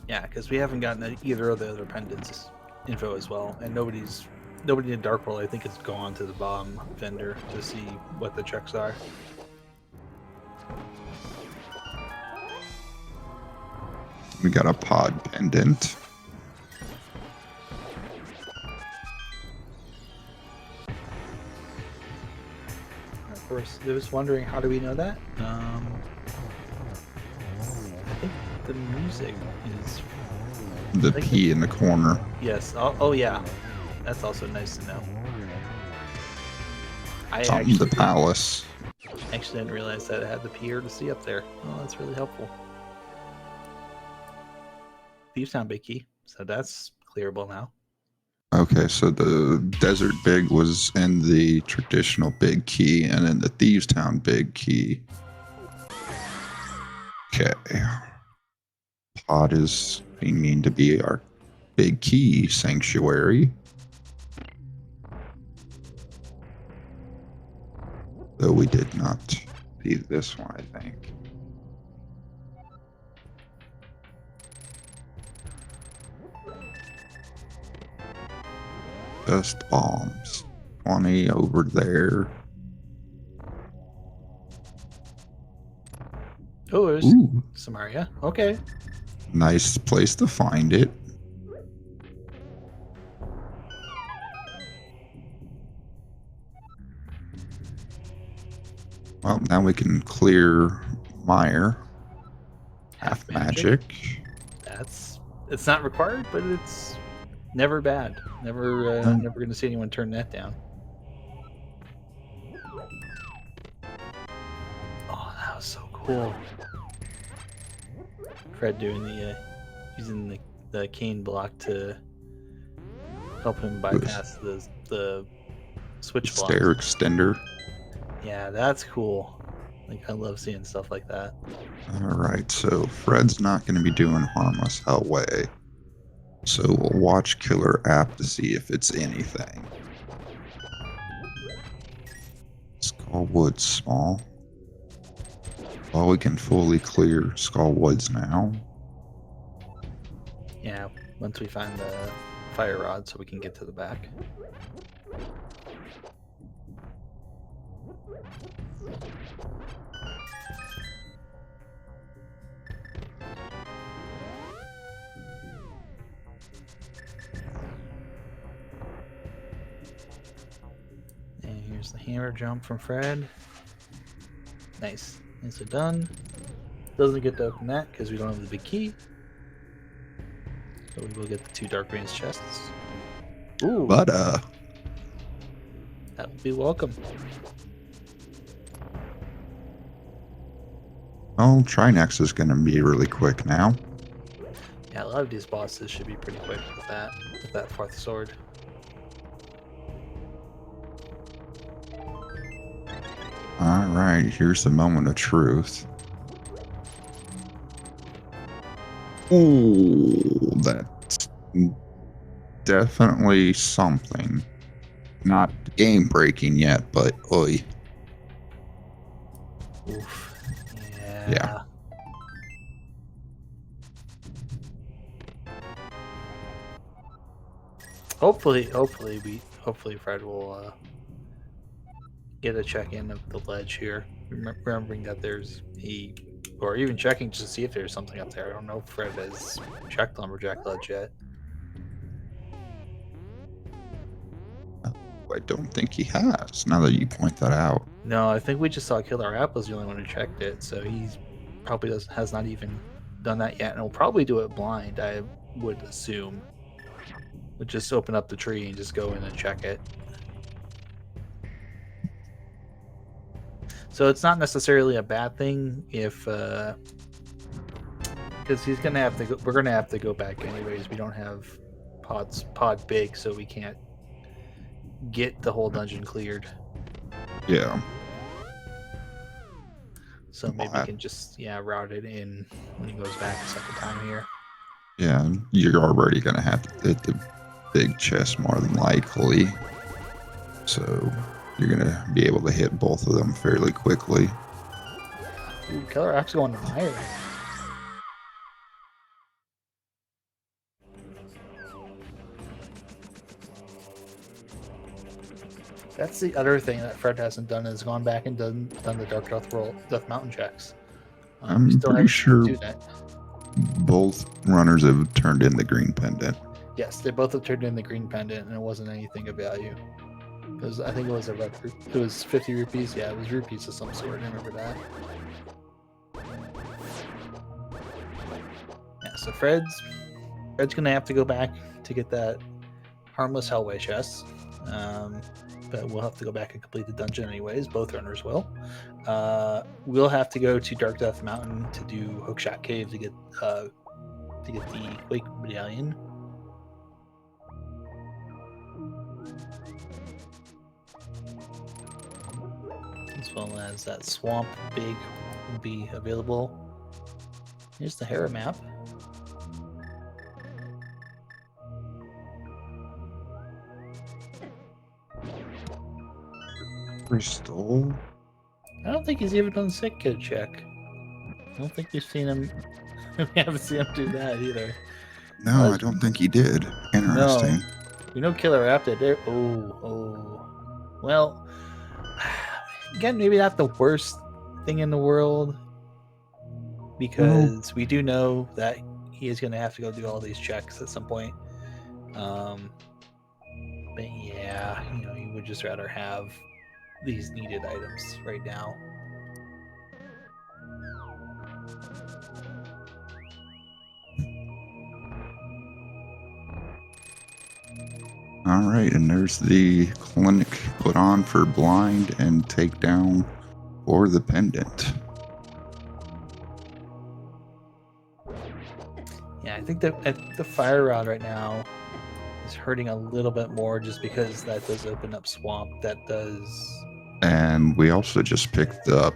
Yeah, because we haven't gotten either of the other pendants info as well, and nobody in Dark World I think has gone to the bomb vendor to see what the checks are. We got a pod pendant. Of course, I was wondering how do we know that? I think the music is The P in the corner. yes. Oh yeah, that's also nice to know. I Something the palace. actually didn't realize that it had the P or the C up there. Oh, that's really helpful. Thieves Town Big Key, so that's clearable now. Okay, so the Desert Big was in the traditional Big Key and in the Thieves Town Big Key. Okay. Pod is mean to be our Big Key sanctuary. Though we did not see this one, I think. Just bombs. 20 over there. Oh, there's Ooh, Samaria. Okay. nice place to find it. Well, now we can clear Mire. Half magic. It's not required, but it's never bad. Never gonna see anyone turn that down. Oh, that was so cool. Fred doing the using the cane block to help him bypass the switch block. Stair extender. Yeah, that's cool. Like, I love seeing stuff like that. Alright, so Fred's not going to be doing harmless Hellway. So we'll watch Killer App to see if it's anything. Skullwood's small. Well, we can fully clear Skullwoods now. Yeah, once we find the fire rod so we can get to the back. And here's the hammer jump from Fred. Nice. Nicely done. Doesn't get to open that because we don't have the big key. So we will get the 2 Dark Range chests. Ooh. But, that would be welcome. well, Trinex is going to be really quick now. Yeah, a lot of these bosses should be pretty quick with that 4th sword. Alright, here's the moment of truth. Ooh, that's definitely something. Not game breaking yet, but oi. Oof. Yeah. Hopefully Fred will get a check-in of the ledge here. Remembering that there's or even checking just to see if there's something up there. I don't know if Fred has checked Lumberjack Ledge yet. I don't think he has, now that you point that out. No, I think we just saw Killer App was the only one who checked it, so he's probably has not even done that yet, and will probably do it blind, I would assume. Would just open up the tree and just go in and check it. So it's not necessarily a bad thing if because he's gonna have to go, we're gonna have to go back anyways. We don't have pod big, so we can't get the whole dungeon cleared. Yeah. So maybe we can just route it in when he goes back a second time here. Yeah, you're already gonna have to hit the big chest more than likely. So you're gonna be able to hit both of them fairly quickly. Ooh, Killer App's going higher. That's the other thing that Fred hasn't done, is gone back and done the Dark Death Mountain checks. I'm still pretty sure do that. both runners have turned in the green pendant. Yes, they both have turned in the green pendant, and it wasn't anything of value. Because I think it was it was 50 rupees. Yeah, it was rupees of some sort. I remember that. Yeah, so Fred's gonna have to go back to get that harmless Hellway chest. But we'll have to go back and complete the dungeon anyways. Both runners will. We'll have to go to Dark Death Mountain to do Hookshot Cave to get the Quake Medallion. As well as that swamp big will be available. Here's the Hera map. Crystal. I don't think he's even done the sick kid check. I don't think we've seen him. We haven't seen him do that either. No, I don't think he did. Interesting. No. We know KillerApp did it. Oh. Well, again, maybe not the worst thing in the world, because we do know that he is going to have to go do all these checks at some point. But yeah, you would just rather have these needed items right now. All right, and there's the clinic put on for blind and takedown for the pendant. Yeah, I think that the fire rod right now is hurting a little bit more just because that does open up swamp. That does. And we also just picked up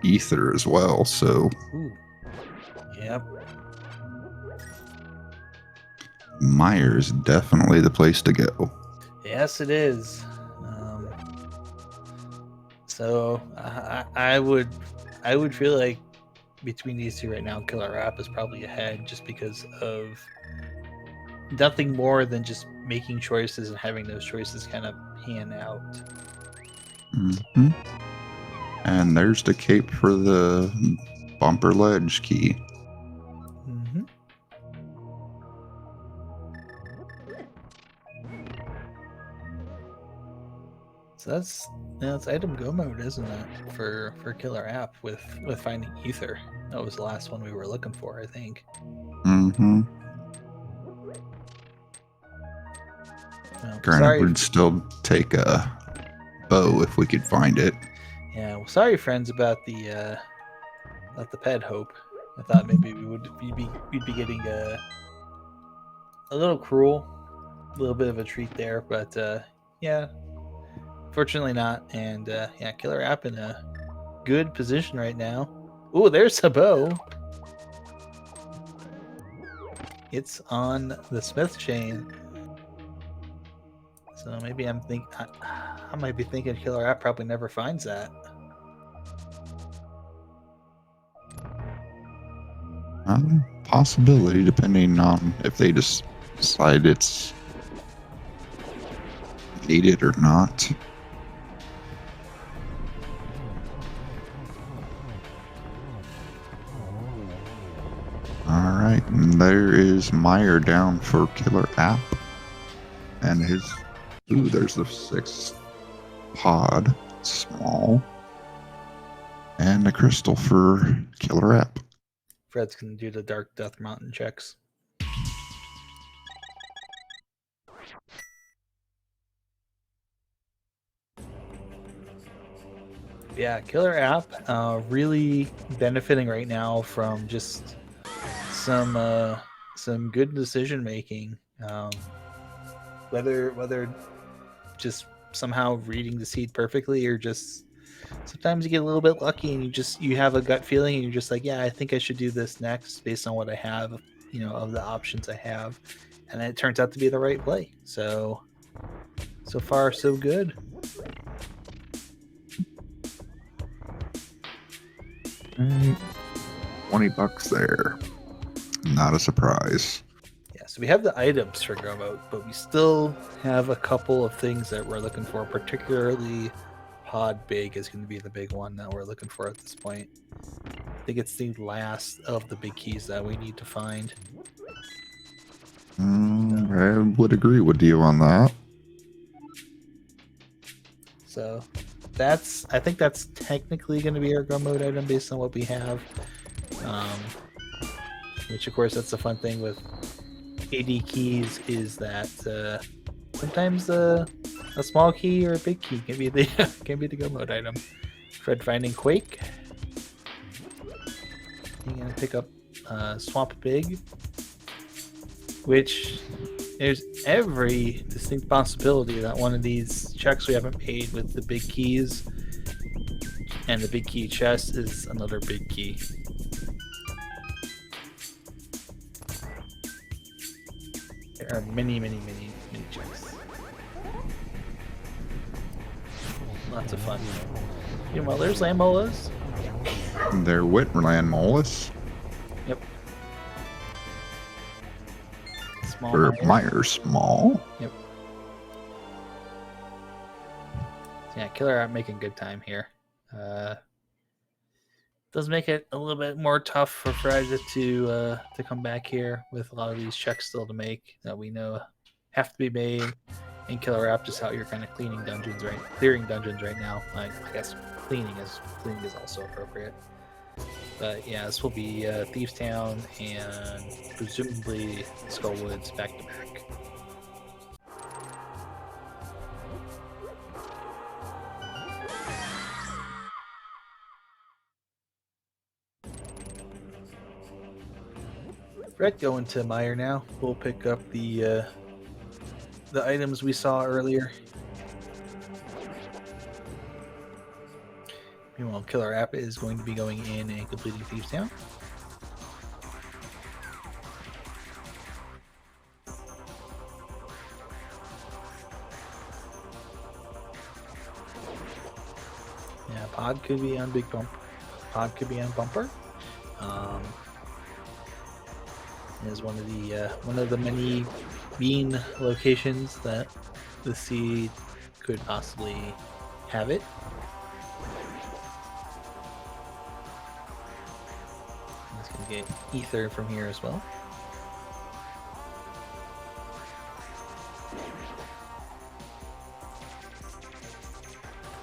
ether as well, so. Ooh. Yep. Myers definitely the place to go. Yes, it is. So I would feel like between these two right now, KillerApp is probably ahead just because of nothing more than just making choices and having those choices kind of pan out. Mm-hmm. And there's the cape for the bumper ledge key. Mm-hmm. So that's item go mode, isn't it? For KillerApp with finding ether. That was the last one we were looking for, I think. Mm-hmm. Well, Granted, we'd still take a bow if we could find it. Yeah, well, sorry, friends, about the ped hope. I thought maybe we'd be getting a little cruel, a little bit of a treat there, but yeah, fortunately not. And yeah, KillerApp in a good position right now. Ooh, there's a bow. It's on the Smith chain. So maybe I might be thinking KillerApp probably never finds that. Possibility, depending on if they just decide it's needed or not. All right, and there is Meyer down for KillerApp, and his. Ooh, there's the 6th pod, small, and a crystal for KillerApp. Fred's gonna do the Dark Death Mountain checks. Yeah, KillerApp really benefiting right now from just some good decision making. Whether just somehow reading the seed perfectly, or just sometimes you get a little bit lucky and you have a gut feeling and you're just like, yeah, I think I should do this next based on what I have, of the options I have, and then it turns out to be the right play. So far so good. $20 there. Not a surprise. Yeah, so we have the items for Grow Mode, but we still have a couple of things that we're looking for, particularly Pod Big is going to be the big one that we're looking for at this point. I think it's the last of the big keys that we need to find. I would agree with you on that. So I think that's technically going to be our Grow Mode item based on what we have. Which, of course, that's the fun thing with AD keys is that sometimes a small key or a big key can be the Go Mode item. Fred finding Quake. You're gonna pick up Swamp Big, which there's every distinct possibility that one of these checks we haven't paid with the big keys and the big key chest is another big key. There are many checks. Lots of fun. Meanwhile, there's Lamolas. They're Whitland Mollis. Yep. Small Or Myers. Myers Small. Yep. Yeah, KillerApp making good time here. Does make it a little bit more tough for Fred to come back here with a lot of these checks still to make that we know have to be made. And KillerApp just out here kind of clearing dungeons right now. I guess cleaning is also appropriate. But yeah, this will be Thieves Town and presumably Skullwoods back to back. Fred going to Meyer now. We'll pick up the items we saw earlier. Meanwhile, KillerApp is going to be going in and completing Thieves Town. Yeah, Pod could be on Big Bump. Pod could be on Bumper. Is one of the many bean locations that the seed could possibly have it. It's gonna get ether from here as well.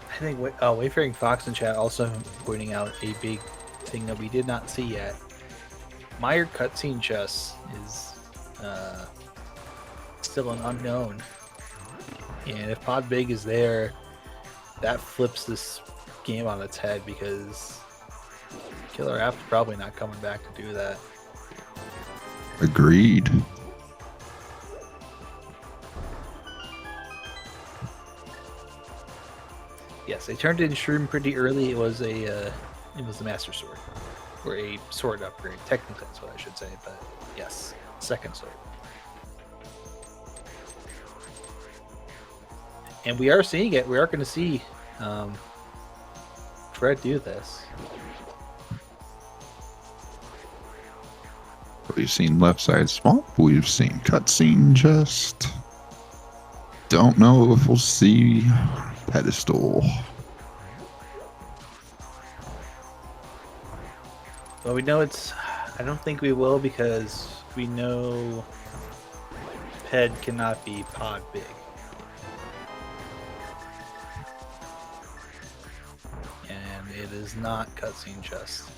I think Wayfaring Fox in chat also pointing out a big thing that we did not see yet. Meyer cutscene chess is still an unknown, and if Pod Big is there, that flips this game on its head because KillerApp is probably not coming back to do that. Agreed. Yes, they turned in Shroom pretty early. It was the Master Sword. Or a sword upgrade. Technically, that's what I should say, but yes, second sword. And we are seeing it. We are going to see Fred do this. We've seen Left Side Swamp. We've seen Cutscene Just. Don't know if we'll see Pedestal. Well, we know I don't think we will because we know Ped cannot be Pod Big. And it is not Cutscene Chest.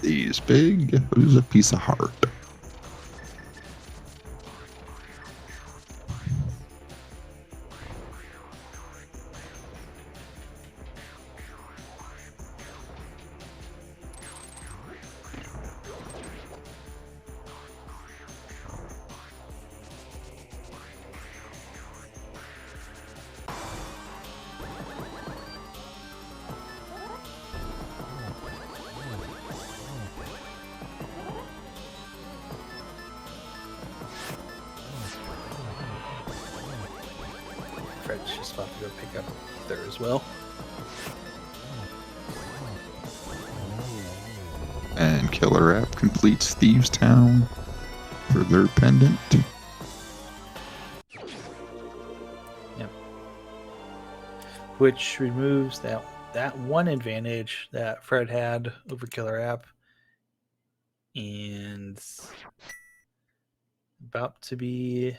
He's big. Who's a piece of heart? Fred's just about to go pick up there as well. And KillerApp completes Thieves Town for their pendant. Yep. Which removes that one advantage that Fred had over KillerApp. And about to be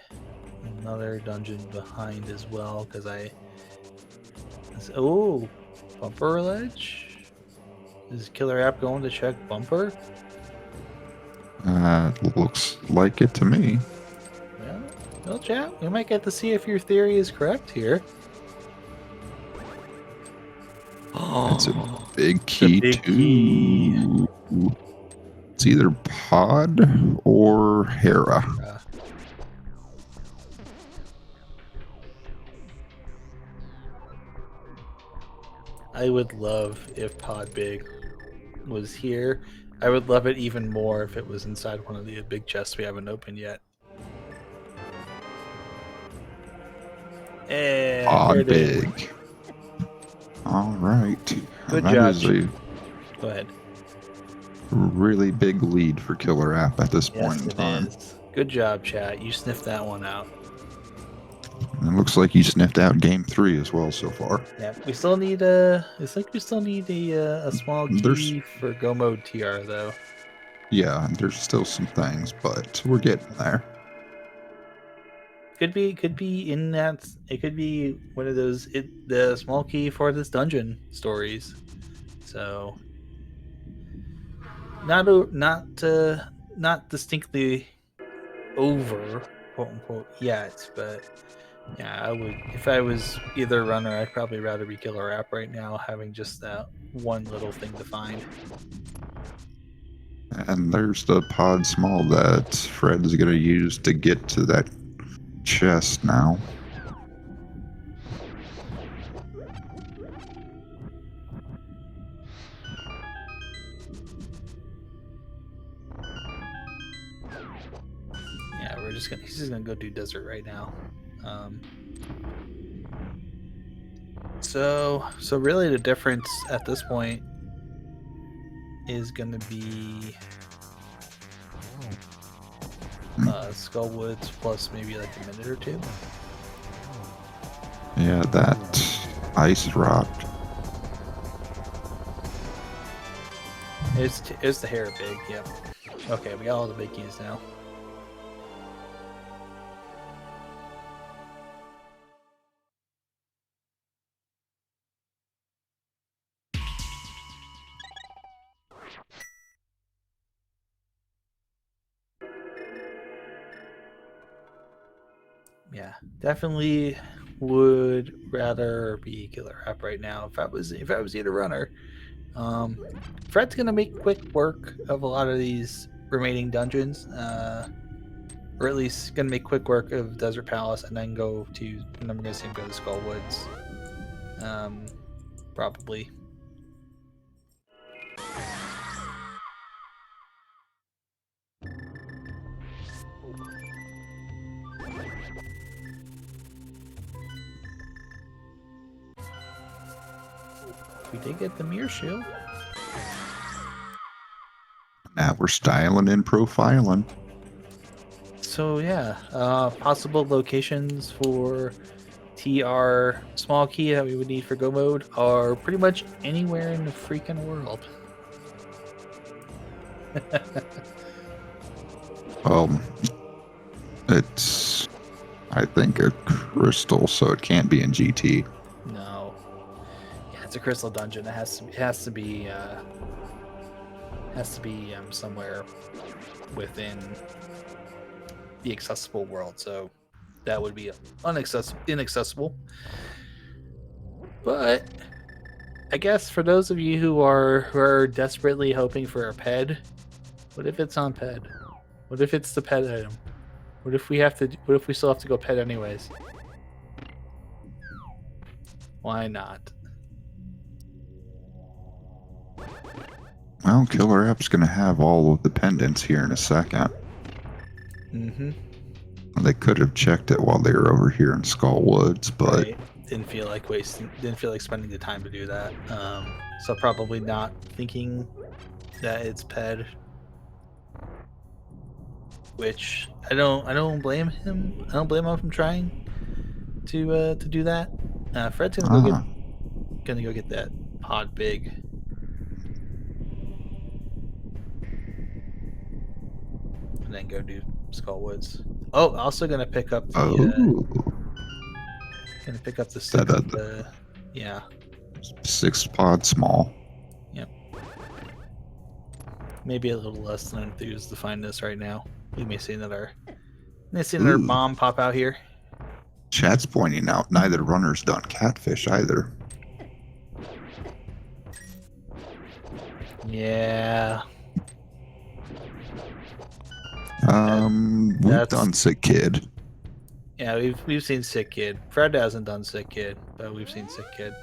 another dungeon behind as well because Bumper Ledge? Is KillerApp going to check Bumper? Looks like it to me. Well, chat, we might get to see if your theory is correct here. That's a big It's a key big key. too. It's either Pod or Hera. I would love if Pod Big was here. I would love it even more if it was inside one of the big chests we haven't opened yet. And here Pod it is. Big. All right. Good That job. is a Go ahead. really big lead for Killer App at this Yes, point in it time. is. Good job, chat. You sniffed that one out. And it looks like you sniffed out game 3 as well so far. Yeah, we still need a. It's like we still need a small There's key for Go Mode TR though. Yeah, there's still some things, but we're getting there. Could be in that. It could be one of those. The small key for this dungeon stories. So not distinctly over, quote unquote, yet, but yeah, I would, if I was either runner, I'd probably rather be Killer App right now, having just that one little thing to find. And there's the pod small that Fred is going to use to get to that chest now. Yeah, he's just gonna go do desert right now. So really the difference at this point is gonna be Skullwoods plus maybe like a minute or two. Yeah, that ice rock. It's the hair big, yep. Okay, we got all the big keys now. Yeah, definitely would rather be Killer App right now if I was either runner. Fred's gonna make quick work of a lot of these remaining dungeons, or at least gonna make quick work of Desert Palace, and then I'm gonna see him go to Skullwoods, probably. We did get the mirror shield. Now we're styling and profiling. So yeah, possible locations for TR small key that we would need for Go Mode are pretty much anywhere in the freaking world. It's, I think, a crystal, so it can't be in GT. No, yeah, it's a crystal dungeon. It has to be somewhere within the accessible world. So that would be inaccessible. But I guess for those of you who are desperately hoping for a ped, what if it's on ped? What if it's the ped item? What if we still have to go ped anyways? Why not? Well, Killer App's going to have all of the pendants here in a second. Mm-hmm. They could have checked it while they were over here in Skullwoods, but Right. Didn't feel like spending the time to do that. So probably not thinking that it's ped. Which I don't blame him. I don't blame him from trying to do that. Fred's gonna go get that pod big. And then go do Skullwoods. Oh, also gonna pick up the yeah. 6 pod small. Yep. Maybe a little less than enthused to find this right now. We may see another bomb pop out here. Chat's pointing out neither runner's done catfish either. Yeah. We've That's done Sick Kid. yeah. We've seen Sick Kid. Fred hasn't done Sick Kid, but we've seen Sick Kid.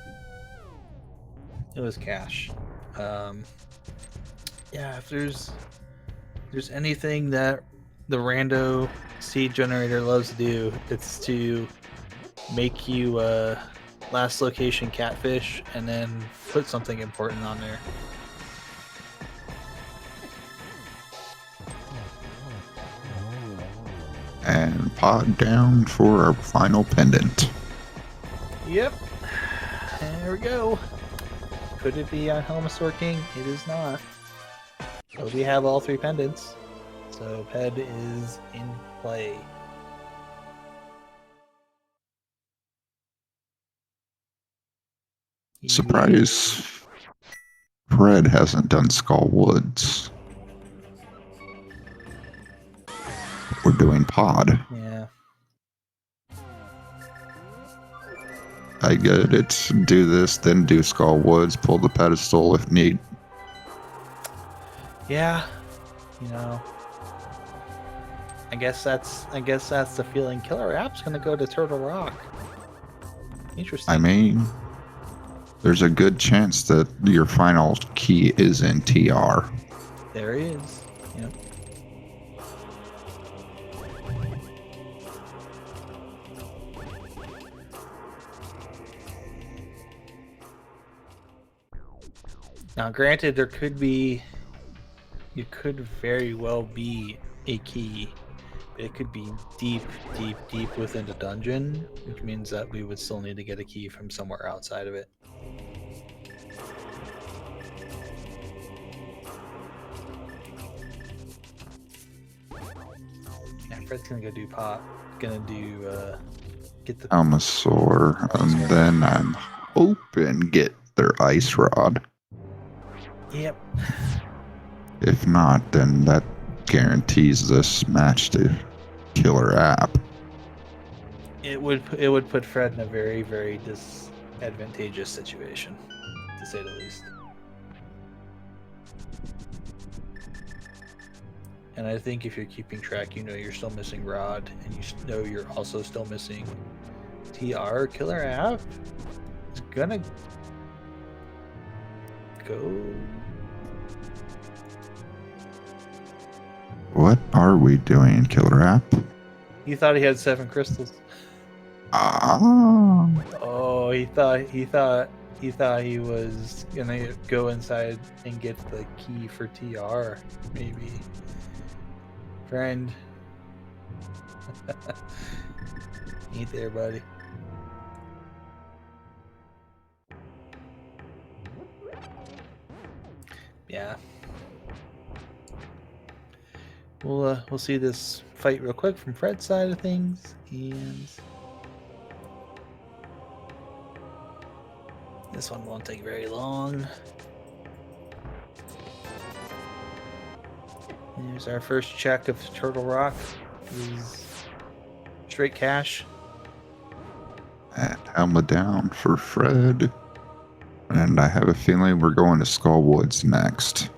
It was cash. Yeah. If there's anything that the rando seed generator loves to do, it's to make you last location catfish and then put something important on there. And pod down for our final pendant. Yep. There we go. Could it be on Helmasaur King? It is not. But we have all 3 pendants. So Ped is in play. Surprise. Fred hasn't done Skull Woods. We're doing pod. Yeah. I get it. Do this, then do Skull Woods. Pull the pedestal if need. Yeah. You know. I guess that's the feeling. KillerApp's gonna go to Turtle Rock. Interesting. I mean, there's a good chance that your final key is in TR. There he is. Yep. Now, granted, it could very well be a key. It could be deep, deep, deep within the dungeon, which means that we would still need to get a key from somewhere outside of it. Yeah, Fred's gonna go do pot. Gonna do get the Almasaur, and then I'm hoping get their ice rod. Yep. If not, then that guarantees this match to KillerApp. It would put Fred in a very, very disadvantageous situation, to say the least. And I think if you're keeping track, you know you're still missing Rod, and you know you're also still missing TR. KillerApp is gonna go. What are we doing, KillerApp? He thought he had 7 crystals. Ah. Oh, he thought he was gonna go inside and get the key for TR, maybe. Friend. Ain't there, buddy. Yeah. We'll see this fight real quick from Fred's side of things, and this one won't take very long. There's our first check of Turtle Rock. Is straight cash. And Helma down for Fred. And I have a feeling we're going to Skull Woods next.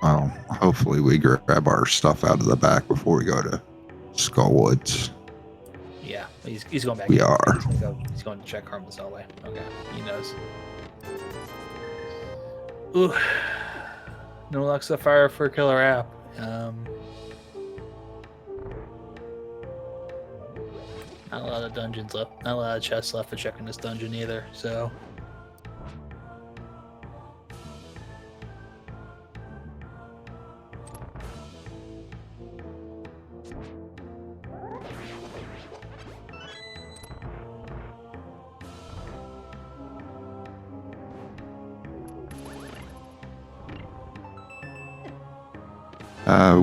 Well, hopefully we grab our stuff out of the back before we go to Skull Woods. Yeah, he's going back. We are. He's going to check Harmless Hallway. Okay, he knows. Ooh, no luck so far for KillerApp. Not a lot of dungeons left. Not a lot of chests left for checking this dungeon either. So.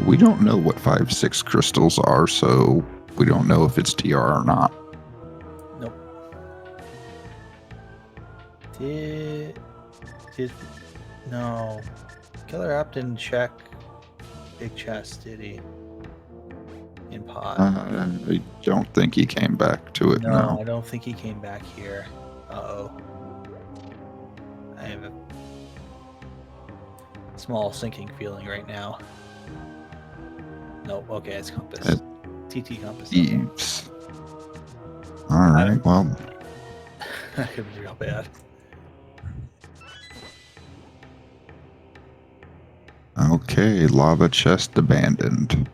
We don't know what 5-6 crystals are, so we don't know if it's TR or not. Nope. Did no. KillerApp didn't check big chest, did he? in pot. I don't think he came back to it. No, No. I don't think he came back here. Uh-oh. I have a small sinking feeling right now. Nope, okay, it's compass. TT compass. Eves. All right, well. That could be real bad. Okay, lava chest abandoned.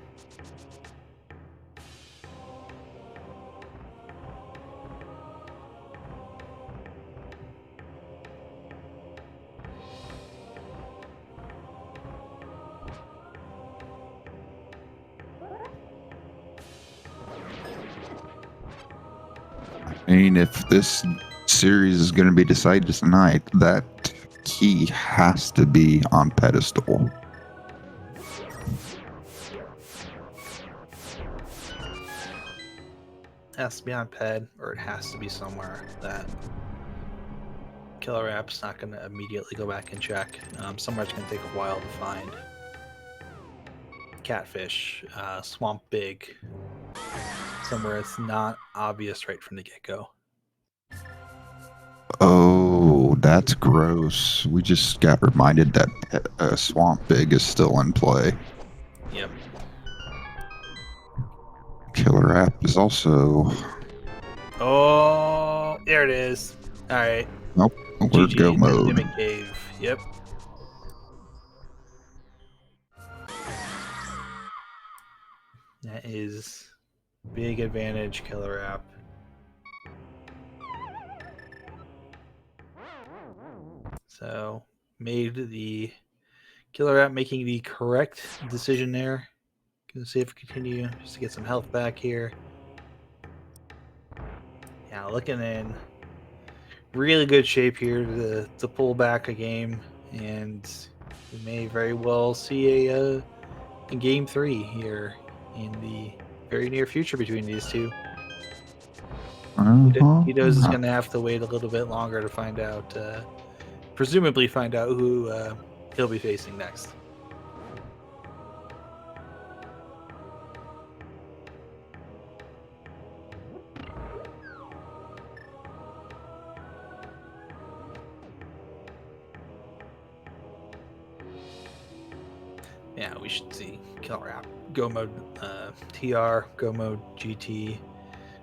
I mean, if this series is going to be decided tonight, that key has to be on pedestal. It has to be on ped, or it has to be somewhere that KillerApp's not going to immediately go back and check. Somewhere it's going to take a while to find. Catfish, Swamp Big, somewhere it's not obvious right from the get-go. Oh, that's gross. We just got reminded that Swamp Big is still in play. Yep. Killer App is also. Oh, there it is. All right. Nope, we're go mode. Mimic Cave. Yep. That is big advantage, KillerApp. So made the KillerApp making the correct decision there. Gonna see if we continue just to get some health back here. Yeah, looking in really good shape here to pull back a game, and we may very well see a game 3 here in the very near future between these two. Tito's is going to have to wait a little bit longer to find out, presumably find out who he'll be facing next. Yeah, we should see KillerApp go mode TR, go mode GT.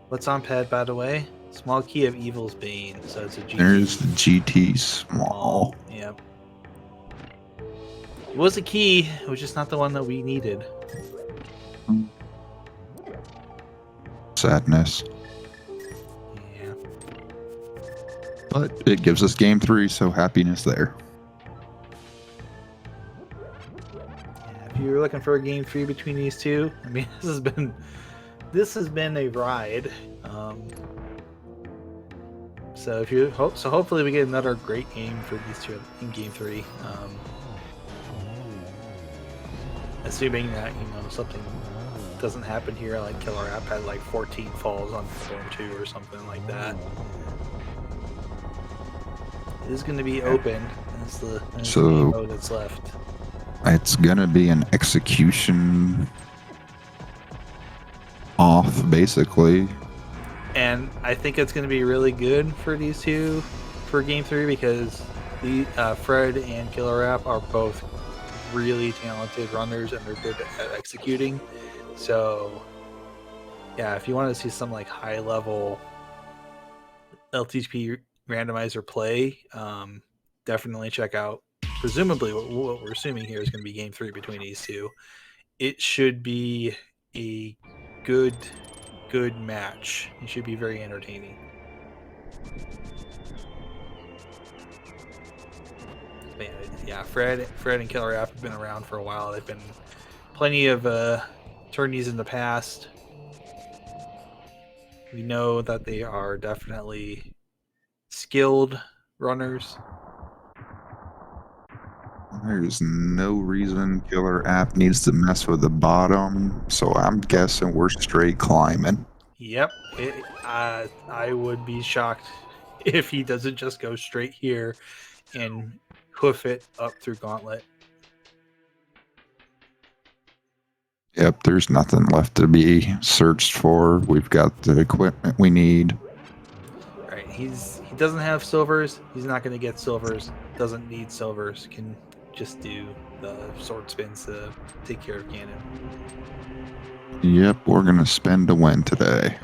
What's on pad, by the way? Small key of Evil's Bane, so it's a GT. There's the GT small. Yep. It was a key, it was just not the one that we needed. Sadness. Yeah. But it gives us game 3, so happiness there. Yeah, if you were looking for a game 3 between these two, I mean, this has been a ride. So if you hope, so hopefully we get another great game for these two in game 3. Assuming that something doesn't happen here, like KillerApp had like 14 falls on Storm 2 or something like that. It is going to be open. That's the game mode that's left. It's gonna be an execution off, basically. And I think it's going to be really good for these two for game 3 because the Fred and KillerApp are both really talented runners and they're good at executing. So yeah, if you want to see some like high level LTTP randomizer play, definitely check out. Presumably, what we're assuming here is going to be game 3 between these two. It should be a good match. It should be very entertaining. But yeah, Fred and KillerApp have been around for a while. They've been plenty of tourneys in the past. We know that they are definitely skilled runners. There's no reason KillerApp needs to mess with the bottom, so I'm guessing we're straight climbing. Yep. I would be shocked if he doesn't just go straight here and hoof it up through Gauntlet. Yep, there's nothing left to be searched for. We've got the equipment we need. Right, he doesn't have silvers. He's not going to get silvers. Doesn't need silvers. Can just do the sword spins to take care of Ganon. Yep, we're gonna spend a win today.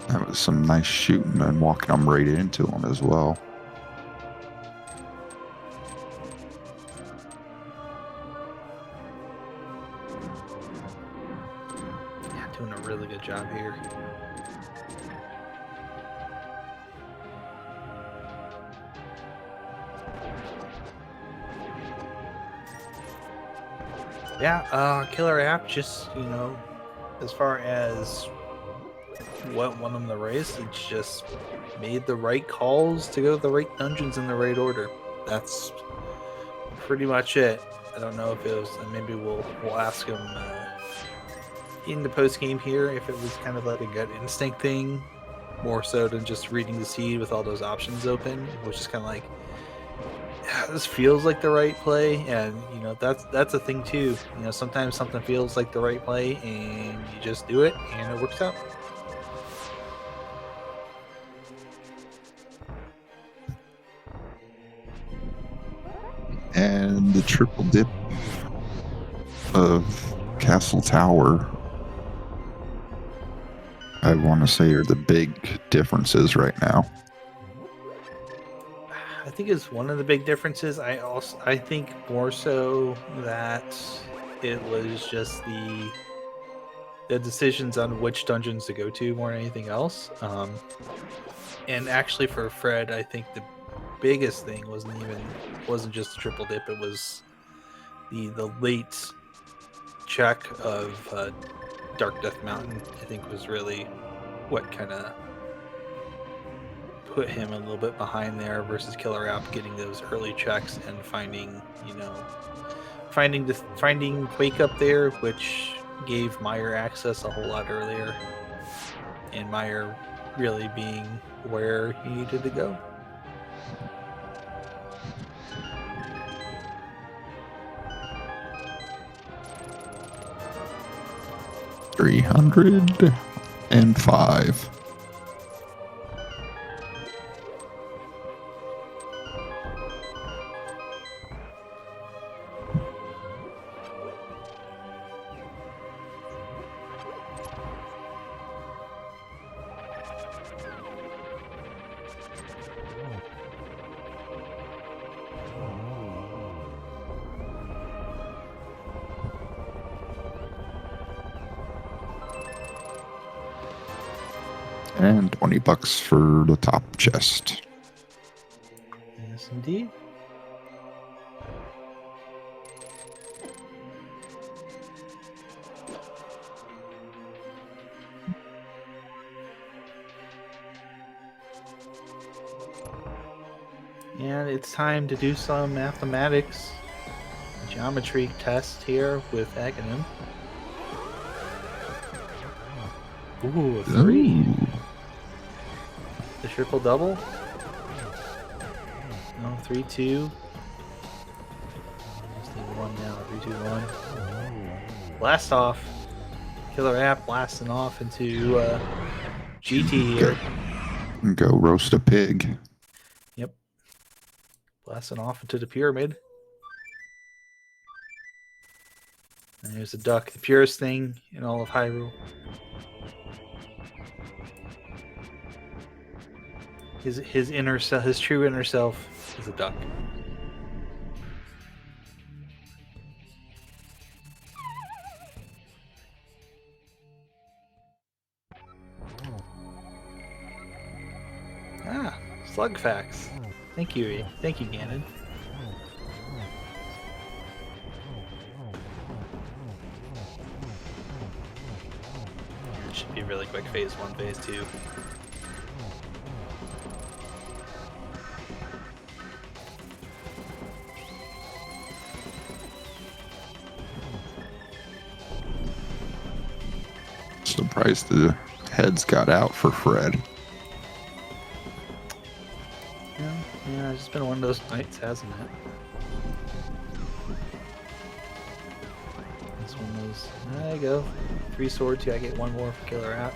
That was some nice shooting and walking them right into them as well. Yeah, doing a really good job here. Yeah, Killer App just, as far as what won him the race, he just made the right calls to go to the right dungeons in the right order. That's pretty much it. I don't know if it was, maybe we'll ask him in the post game here if it was kind of like a gut instinct thing, more so than just reading the seed with all those options open, which is kind of like, yeah, this feels like the right play, and that's a thing too. Sometimes something feels like the right play, and you just do it, and it works out. And the triple dip of Castle Tower, I want to say, are the big differences right now. I think it's one of the big differences. I think more so that it was just the decisions on which dungeons to go to more than anything else. And actually for Fred, I think the biggest thing wasn't just the triple dip. It was the late check of Dark Death Mountain. I think was really what kind of put him a little bit behind there versus Killer App getting those early checks and finding Quake up there, which gave Meyer access a whole lot earlier, and Meyer really being where he needed to go. $305. And $20 for the top chest. Yes, indeed. And it's time to do some mathematics, geometry test here with Aghanim. Ooh, a 3. Ooh. The triple double. No, 3-2. Just need 1 now. 3-2-1. Blast off. Killer App blasting off into GT here. Go roast a pig. Yep. Blasting off into the pyramid. And there's a duck, the purest thing in all of Hyrule. His inner self, his true inner self, is a duck. Ah, slug facts. Thank you, Ganon. It should be a really quick phase 1, phase 2. Surprised the heads got out for Fred. Yeah, it's just been one of those nights, hasn't it? It's one of those. There you go. 3 swords. You gotta get 1 more for Killer App.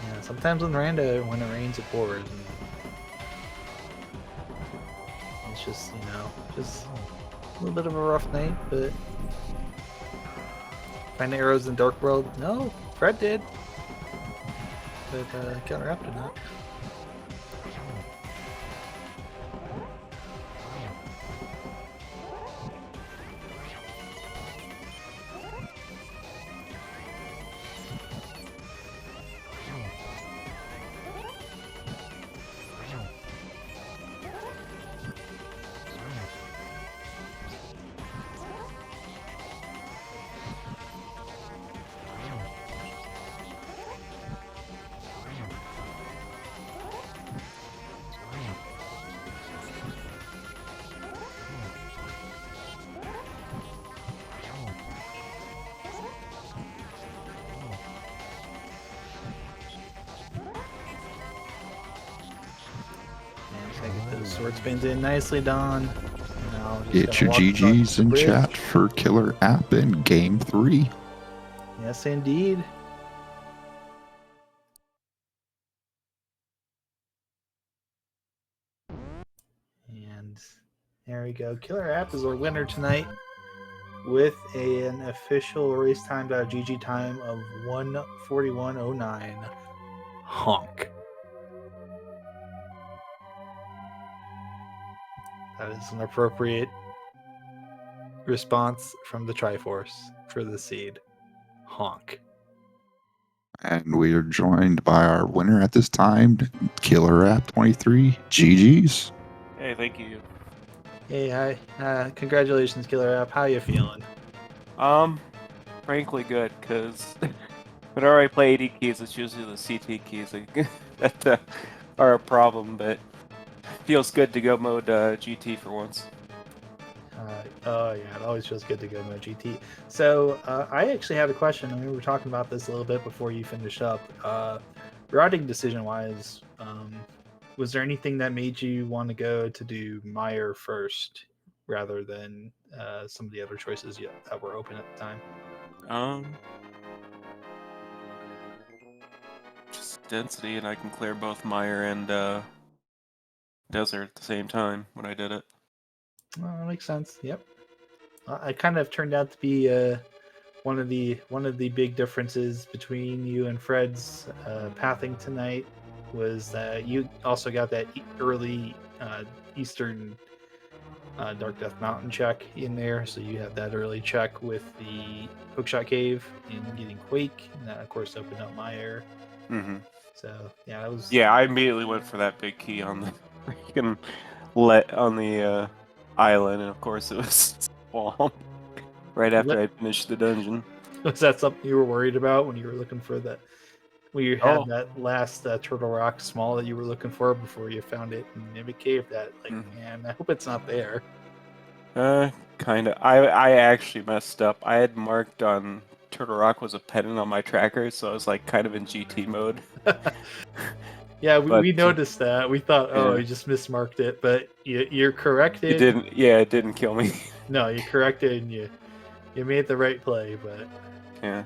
Yeah, sometimes when rando, when it rains, it pours. And it's just, just a little bit of a rough night, but find the arrows in Dark World? No, Fred did. But Killer App did not. Get those sword spins in nicely, Don. Get your GGs in chat for Killer App in Game 3. Yes, indeed. And there we go. Killer App is our winner tonight with an official race time.gg time of 1:41:09. Honk. That is an appropriate response from the Triforce for the seed. Honk. And we are joined by our winner at this time, KillerApp23. GG's. Hey, thank you. Hey, hi. Congratulations, Killer App. How you feeling? Frankly good, because whenever I play AD keys, it's usually the CT keys that are a problem, but feels good to go mode GT for once. Oh yeah, it always feels good to go mode GT. So I actually had a question, and we were talking about this a little bit before you finished up. Routing decision-wise, was there anything that made you want to go to do Meyer first rather than some of the other choices that were open at the time? Just density, and I can clear both Meyer and Desert at the same time when I did it. Well, that makes sense. Yep. It kind of turned out to be one of the big differences between you and Fred's pathing tonight was that you also got that early Eastern Dark Death Mountain check in there, so you had that early check with the Hookshot Cave and getting Quake, and that of course opened up Meyer. Mm-hmm. So yeah, that was. Yeah, I immediately went for that big key on the freaking on the island, and of course it was Swamp right after I finished the dungeon. Was that something you were worried about when you were looking for that? When you had that last Turtle Rock small that you were looking for before you found it in Mimic Cave, that man, I hope it's not there. Kind of. I actually messed up. I had marked on Turtle Rock was a pendant on my tracker, so I was like kind of in GT mode. Yeah, we noticed that. We thought, you just mismarked it, but you're corrected. It didn't. Yeah, it didn't kill me. No, you corrected and you made the right play, but yeah.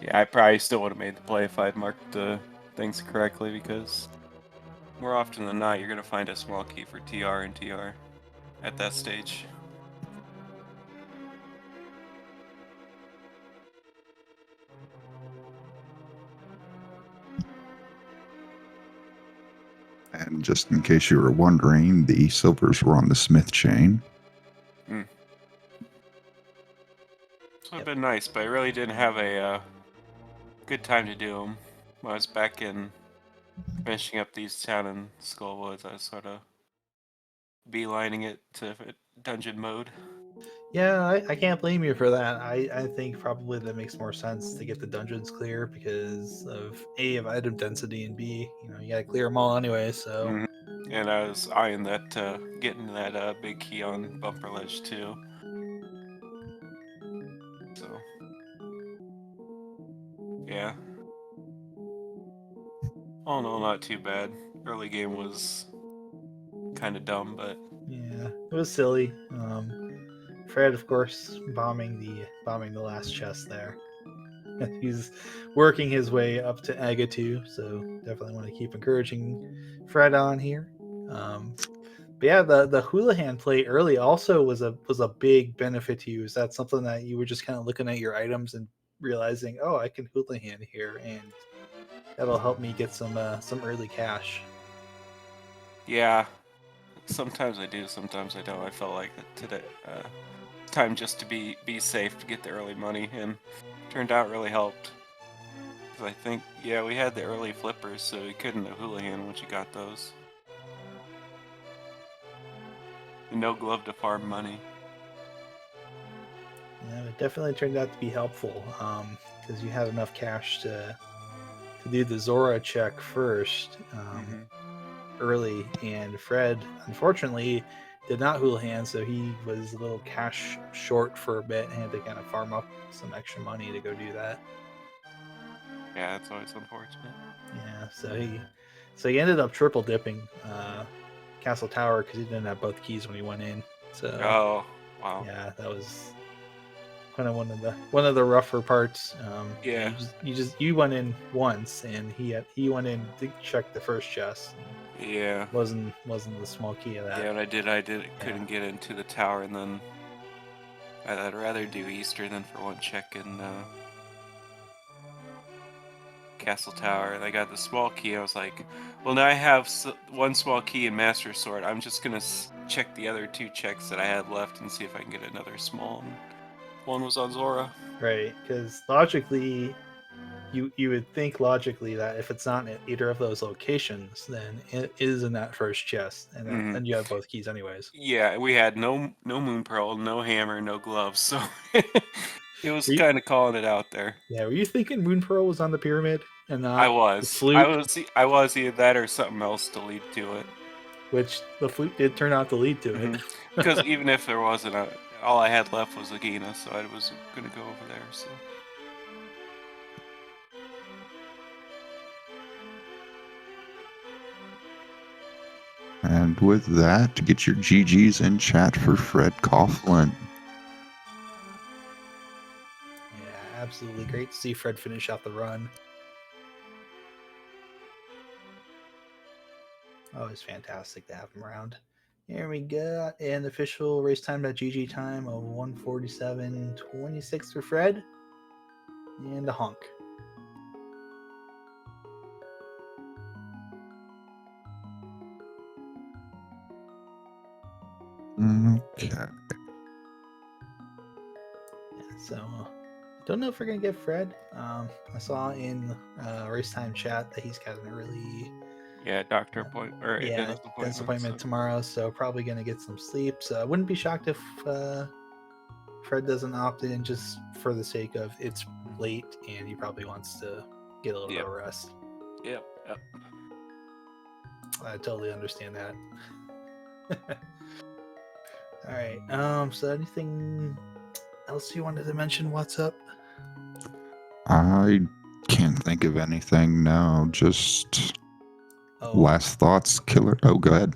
Yeah, I probably still would have made the play if I'd marked the things correctly, because more often than not, you're gonna find a small key for TR and TR at that stage. And just in case you were wondering, the silvers were on the Smith chain. So it would have been nice, but I really didn't have a good time to do them. When I was back in finishing up these town and Skullwoods, I was sort of beelining it to dungeon mode. Yeah, I can't blame you for that. I think probably that makes more sense to get the dungeons clear because of A, of item density, and B, you gotta clear them all anyway, so. Mm-hmm. And I was eyeing that, getting that big key on Bumper Ledge too. Yeah. Oh no, not too bad. Early game was kind of dumb, but Yeah, it was silly. Fred, of course, bombing the last chest there. He's working his way up to Aga 2, so definitely want to keep encouraging Fred on here. But yeah, the Houlihan play early also was a big benefit to you. Is that something that you were just kind of looking at your items and realizing, oh, I can Houlihan here, and that'll help me get some early cash. yeah. Sometimes I do, sometimes I don't. I felt like today, time just to be safe to get the early money, and turned out really helped. 'Cause I think, yeah, we had the early flippers, so we couldn't have Houlihan once you got those. And no glove to farm money. Yeah, it definitely turned out to be helpful because you had enough cash to do the Zora check first early, and Fred unfortunately did not Houlihan, so he was a little cash short for a bit and had to kind of farm up some extra money to go do that. Yeah, that's always unfortunate. Yeah, so he ended up triple dipping Castle Tower because he didn't have both keys when he went in. So Oh, wow. yeah, that was kind of one of the rougher parts. Yeah. You went in once, and he went in to check the first chest. Yeah. Wasn't the small key of that. Yeah, and I couldn't get into the tower, and then I'd rather do Easter than for one check in Castle Tower. And I got the small key. I was like, well, now I have one small key in Master Sword. I'm just gonna check the other two checks that I had left and see if I can get another small. And one was on Zora. Right, because logically, you would think logically that if it's not in either of those locations, then it is in that first chest, and then you have both keys anyways. Yeah, we had no Moon Pearl, no hammer, no gloves, so it was Were you- kind of calling it out there. Yeah, were you thinking Moon Pearl was on the pyramid and not I the was. flute? I was either that or something else to lead to it. Which the flute did turn out to lead to it. Because even if there wasn't, all I had left was Agina, so I was gonna go over there. So. And with that, get your GGs in chat for Fred Coughlin. Yeah, absolutely great to see Fred finish out the run. Always fantastic to have him around. Here we got an official race time.gg time of 1:47.26 for Fred. And a honk. Okay. Yeah, so don't know if we're gonna get Fred. I saw in race time chat that he's got an early Doctor appointment or dentist appointment tomorrow, so probably gonna get some sleep. So I wouldn't be shocked if Fred doesn't opt in just for the sake of it's late and he probably wants to get a little bit of rest. Yep. I totally understand that. All right. So anything else you wanted to mention? What's up? I can't think of anything now. Just last thoughts, Killer. Oh, go ahead.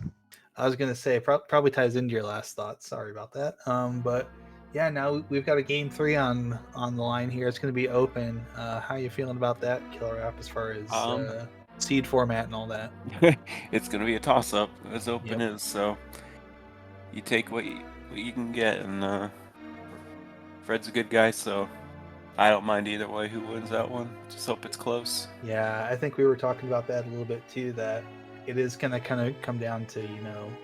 I was gonna say probably ties into your last thoughts. Sorry about that. But yeah, now we've got a game 3 on the line here. It's gonna be open. How are you feeling about that, KillerApp, as far as seed format and all that? It's gonna be a toss-up, as open is. So you take what you can get, and Fred's a good guy, so I don't mind either way who wins that one. Just hope it's close. Yeah, I think we were talking about that a little bit too, that it is going to kind of come down to,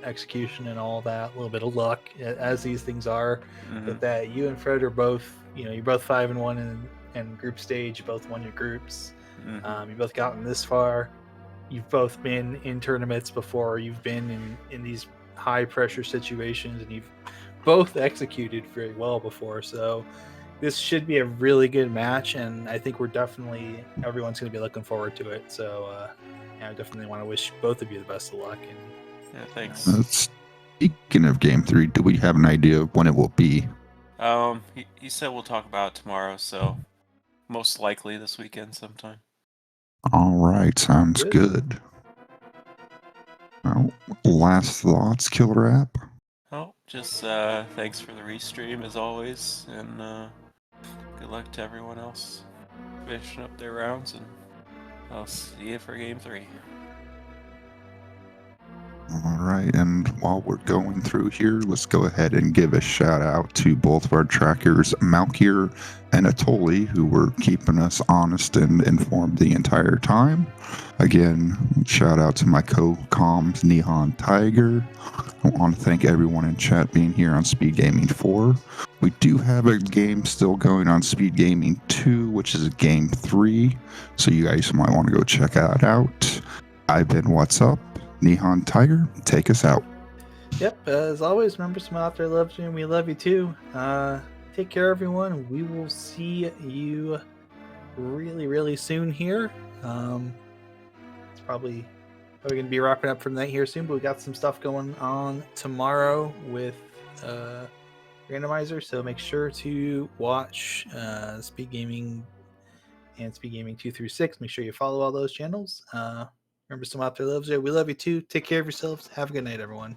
execution and all that, a little bit of luck, as these things are. But that you and Fred are both, you're both 5-1 in group stage. You both won your groups. You both gotten this far. You've both been in tournaments before. You've been in these high pressure situations, and you've both executed very well before. So this should be a really good match, and I think everyone's going to be looking forward to it. So I definitely want to wish both of you the best of luck. And yeah, thanks. Speaking of Game 3, do we have an idea of when it will be? He said we'll talk about it tomorrow, so most likely this weekend sometime. All right, sounds Good. good. Well, last thoughts, Killer App? Oh, just thanks for the restream as always, and good luck to everyone else finishing up their rounds, and I'll see you for game 3. All right, and while we're going through here, let's go ahead and give a shout out to both of our trackers, Malkier and Atoli, who were keeping us honest and informed the entire time. Again, shout out to my co-coms, Neon Tiger. I want to thank everyone in chat being here on Speed Gaming 4. We do have a game still going on Speed Gaming 2, which is game 3, so you guys might want to go check that out. I've been What's Up. Neon Tiger, take us out. Yep, as always, remember someone out there loves you and we love you too. Take care, everyone. We will see you really, really soon here. It's probably going to be wrapping up from that here soon, but we got some stuff going on tomorrow with Randomizer, so make sure to watch Speed Gaming and Speed Gaming 2 through 6. Make sure you follow all those channels. Remember, someone out there loves you. We love you too. Take care of yourselves. Have a good night, everyone.